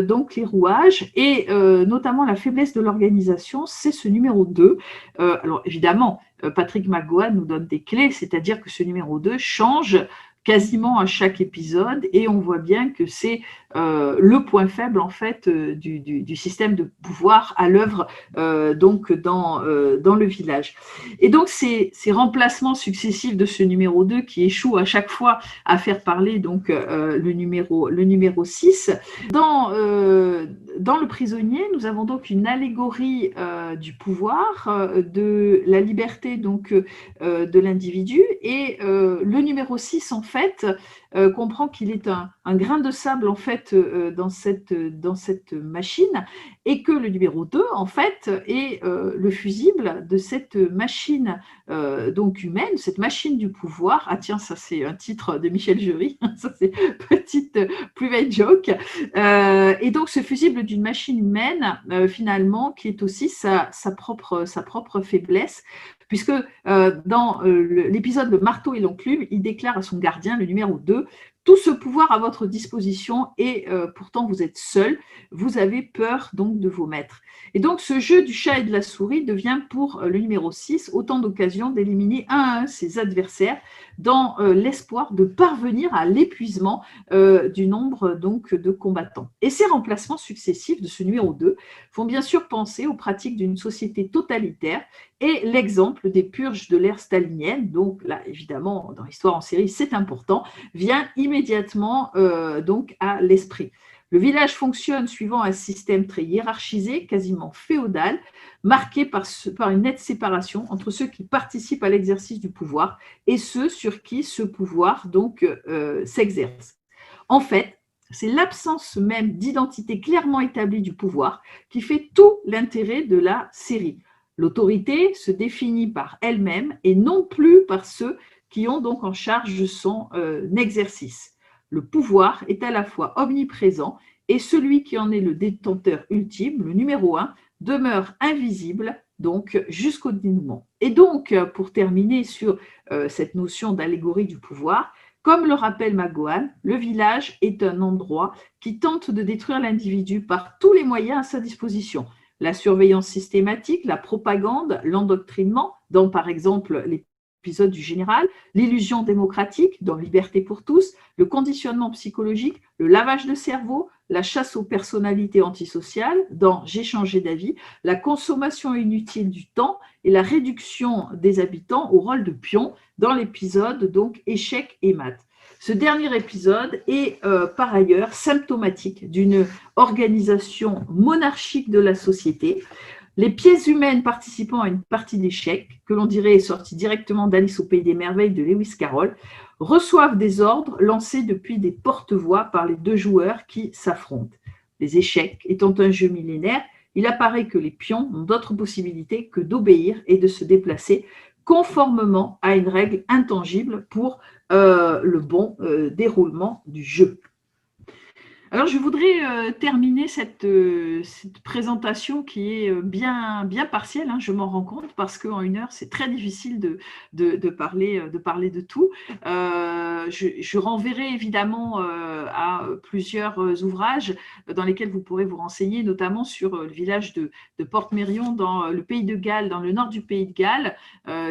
donc les rouages et notamment la faiblesse de l'organisation, c'est ce numéro 2. Alors évidemment, Patrick McGowan nous donne des clés, c'est-à-dire que ce numéro 2 change quasiment à chaque épisode et on voit bien que c'est le point faible en fait du système de pouvoir à l'œuvre donc dans le village. Et donc ces remplacements successifs de ce numéro 2 qui échouent à chaque fois à faire parler donc le numéro 6. Dans le prisonnier, nous avons donc une allégorie du pouvoir, de la liberté donc de l'individu et le numéro 6 en fait comprend qu'il est un grain de sable en fait dans cette machine et que le numéro 2 en fait est le fusible de cette machine donc humaine, cette machine du pouvoir. Ah tiens, ça c'est un titre de Michel Jury, ça c'est petite private joke. Et donc ce fusible d'une machine humaine finalement qui est aussi sa propre faiblesse, puisque dans l'épisode Le marteau et l'enclume, il déclare à son gardien, le numéro 2, tout ce pouvoir à votre disposition et pourtant vous êtes seul, vous avez peur donc de vos maîtres. Et donc ce jeu du chat et de la souris devient pour le numéro 6 autant d'occasions d'éliminer un à un ses adversaires dans l'espoir de parvenir à l'épuisement du nombre donc de combattants. Et ces remplacements successifs de ce numéro 2 font bien sûr penser aux pratiques d'une société totalitaire et l'exemple des purges de l'ère stalinienne, donc là évidemment dans l'histoire en série c'est important, vient immédiatement donc à l'esprit. Le village fonctionne suivant un système très hiérarchisé, quasiment féodal, marqué par une nette séparation entre ceux qui participent à l'exercice du pouvoir et ceux sur qui ce pouvoir donc s'exerce. En fait, c'est l'absence même d'identité clairement établie du pouvoir qui fait tout l'intérêt de la série. L'autorité se définit par elle-même et non plus par ceux qui ont donc en charge son exercice. Le pouvoir est à la fois omniprésent et celui qui en est le détenteur ultime, le numéro 1, demeure invisible donc jusqu'au dénouement. Et donc, pour terminer sur cette notion d'allégorie du pouvoir, comme le rappelle McGowan, le village est un endroit qui tente de détruire l'individu par tous les moyens à sa disposition. La surveillance systématique, la propagande, l'endoctrinement, dans par exemple l'épisode du général, l'illusion démocratique, dans Liberté pour tous, le conditionnement psychologique, le lavage de cerveau, la chasse aux personnalités antisociales, dans J'ai changé d'avis, la consommation inutile du temps et la réduction des habitants au rôle de pion, dans l'épisode donc Échecs et maths. Ce dernier épisode est par ailleurs symptomatique d'une organisation monarchique de la société. Les pièces humaines participant à une partie d'échecs, que l'on dirait est sortie directement d'Alice au Pays des Merveilles de Lewis Carroll, reçoivent des ordres lancés depuis des porte-voix par les deux joueurs qui s'affrontent. Les échecs étant un jeu millénaire, il apparaît que les pions n'ont d'autre possibilité que d'obéir et de se déplacer conformément à une règle intangible pour le bon déroulement du jeu. Alors, je voudrais terminer cette présentation qui est bien, bien partielle, hein, je m'en rends compte, parce qu'en 1 heure, c'est très difficile de parler de tout. Je renverrai évidemment à plusieurs ouvrages dans lesquels vous pourrez vous renseigner, notamment sur le village de Porte-Mérion dans le pays de Galles, dans le nord du pays de Galles,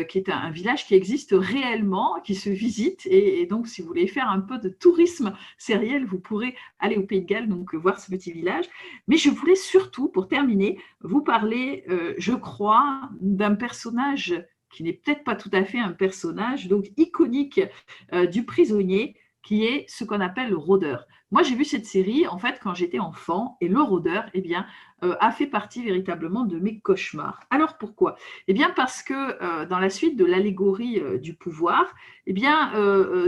qui est un village qui existe réellement, qui se visite. Et donc, si vous voulez faire un peu de tourisme sériel, vous pourrez aller au Pays de Galles, donc voir ce petit village. Mais je voulais surtout, pour terminer, vous parler, je crois, d'un personnage qui n'est peut-être pas tout à fait un personnage, donc iconique du prisonnier, qui est ce qu'on appelle le rôdeur. Moi, j'ai vu cette série, en fait, quand j'étais enfant, et le rôdeur, eh bien, a fait partie véritablement de mes cauchemars. Alors, pourquoi? Eh bien, parce que dans la suite de l'allégorie du pouvoir, eh bien,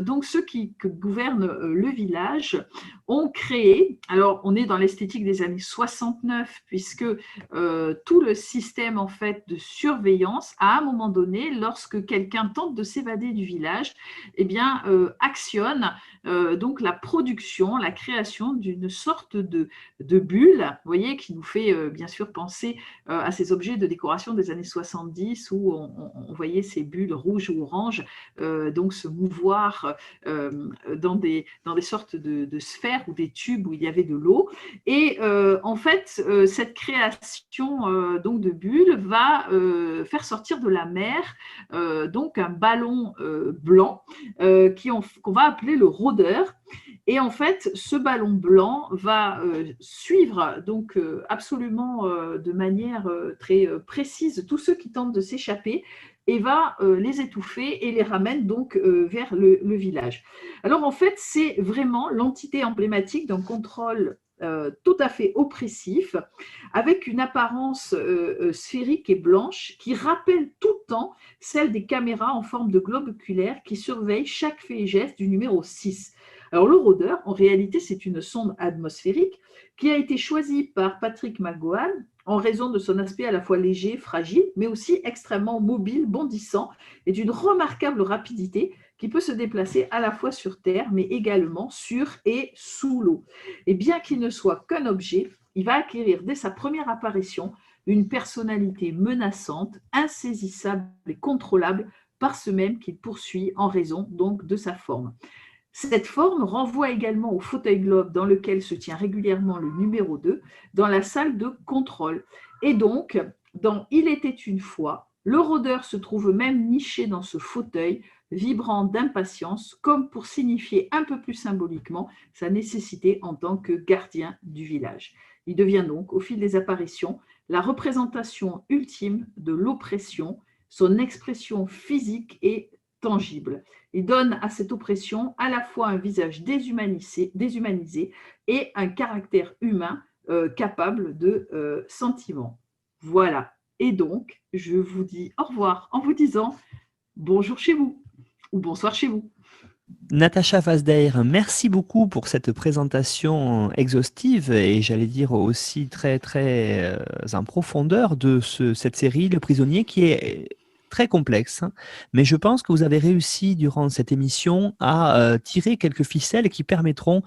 donc ceux qui gouvernent le village ont créé, alors on est dans l'esthétique des années 69, puisque tout le système, en fait, de surveillance, à un moment donné, lorsque quelqu'un tente de s'évader du village, eh bien, actionne donc la production, la création d'une sorte de bulle, vous voyez, qui nous fait bien sûr penser à ces objets de décoration des années 70 où on voyait ces bulles rouges ou oranges donc se mouvoir dans des sortes de sphères ou des tubes où il y avait de l'eau. Et en fait, cette création donc de bulles va faire sortir de la mer donc un ballon blanc qu'on va appeler le rôdeur. Et en fait, ce ballon blanc va suivre donc absolument de manière très précise tous ceux qui tentent de s'échapper et va les étouffer et les ramène donc vers le village. Alors en fait, c'est vraiment l'entité emblématique d'un contrôle tout à fait oppressif, avec une apparence sphérique et blanche qui rappelle tout le temps celle des caméras en forme de globe oculaire qui surveillent chaque fait et geste du numéro 6. Alors le rôdeur, en réalité, c'est une sonde atmosphérique qui a été choisie par Patrick McGowan en raison de son aspect à la fois léger, fragile, mais aussi extrêmement mobile, bondissant et d'une remarquable rapidité qui peut se déplacer à la fois sur Terre, mais également sur et sous l'eau. Et bien qu'il ne soit qu'un objet, il va acquérir dès sa première apparition une personnalité menaçante, insaisissable et contrôlable par ce même qu'il poursuit en raison donc de sa forme. Cette forme renvoie également au fauteuil globe dans lequel se tient régulièrement le numéro 2 dans la salle de contrôle. Et donc, dans Il était une fois, le rôdeur se trouve même niché dans ce fauteuil, vibrant d'impatience, comme pour signifier un peu plus symboliquement sa nécessité en tant que gardien du village. Il devient donc, au fil des apparitions, la représentation ultime de l'oppression, son expression physique et tangible. Il donne à cette oppression à la fois un visage déshumanisé et un caractère humain capable de sentiment. Voilà. Et donc, je vous dis au revoir en vous disant bonjour chez vous ou bonsoir chez vous. Natacha Vazdair, merci beaucoup pour cette présentation exhaustive et j'allais dire aussi très très en profondeur de cette série Le Prisonnier qui est très complexe, mais je pense que vous avez réussi durant cette émission à tirer quelques ficelles qui permettront,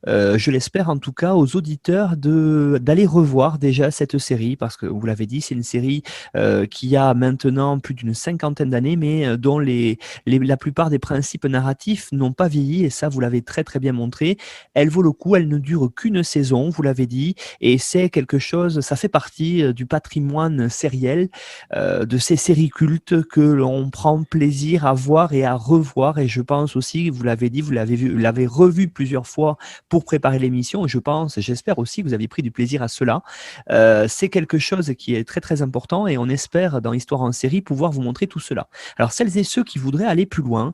je l'espère en tout cas, aux auditeurs d'aller revoir déjà cette série, parce que vous l'avez dit, c'est une série qui a maintenant plus d'une 50aine d'années, mais dont la plupart des principes narratifs n'ont pas vieilli, et ça vous l'avez très très bien montré. Elle vaut le coup, elle ne dure qu'une saison, vous l'avez dit, et c'est quelque chose, ça fait partie du patrimoine sériel de ces séries cultes que l'on prend plaisir à voir et à revoir. Et je pense aussi, vous l'avez dit, vous l'avez revu plusieurs fois pour préparer l'émission. Et je pense, j'espère aussi que vous avez pris du plaisir à cela. C'est quelque chose qui est très très important et on espère dans Histoire en série pouvoir vous montrer tout cela. Alors celles et ceux qui voudraient aller plus loin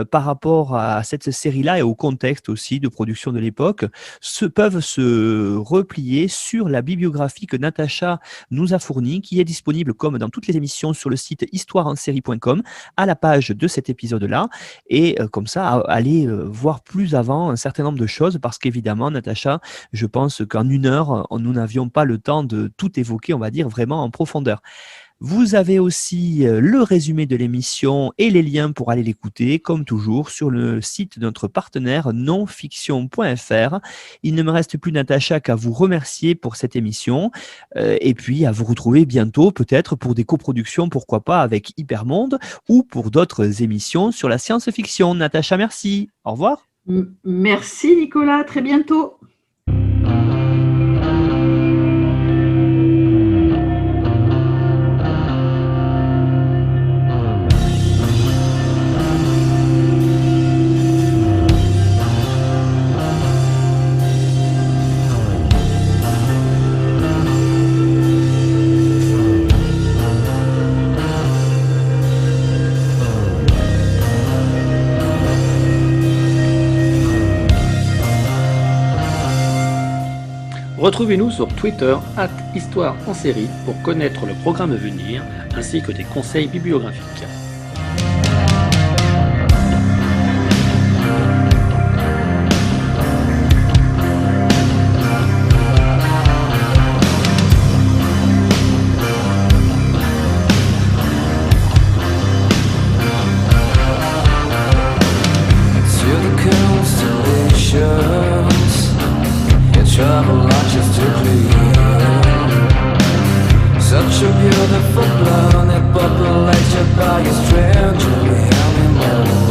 par rapport à cette série-là et au contexte aussi de production de l'époque, peuvent se replier sur la bibliographie que Natacha nous a fournie, qui est disponible comme dans toutes les émissions sur le site histoireensérie.com à la page de cet épisode-là, et comme ça aller voir plus avant un certain nombre de choses, parce qu'évidemment Natacha, je pense qu'en 1 heure nous n'avions pas le temps de tout évoquer, on va dire vraiment en profondeur. Vous avez aussi le résumé de l'émission et les liens pour aller l'écouter, comme toujours, sur le site de notre partenaire nonfiction.fr. Il ne me reste plus, Natacha, qu'à vous remercier pour cette émission et puis à vous retrouver bientôt, peut-être pour des coproductions, pourquoi pas, avec Hypermonde ou pour d'autres émissions sur la science-fiction. Natacha, merci. Au revoir. Merci Nicolas, à très bientôt. Retrouvez-nous sur Twitter @Histoire en série pour connaître le programme à venir ainsi que des conseils bibliographiques. Travel logistically. Such a beautiful planet populated by a strange animals.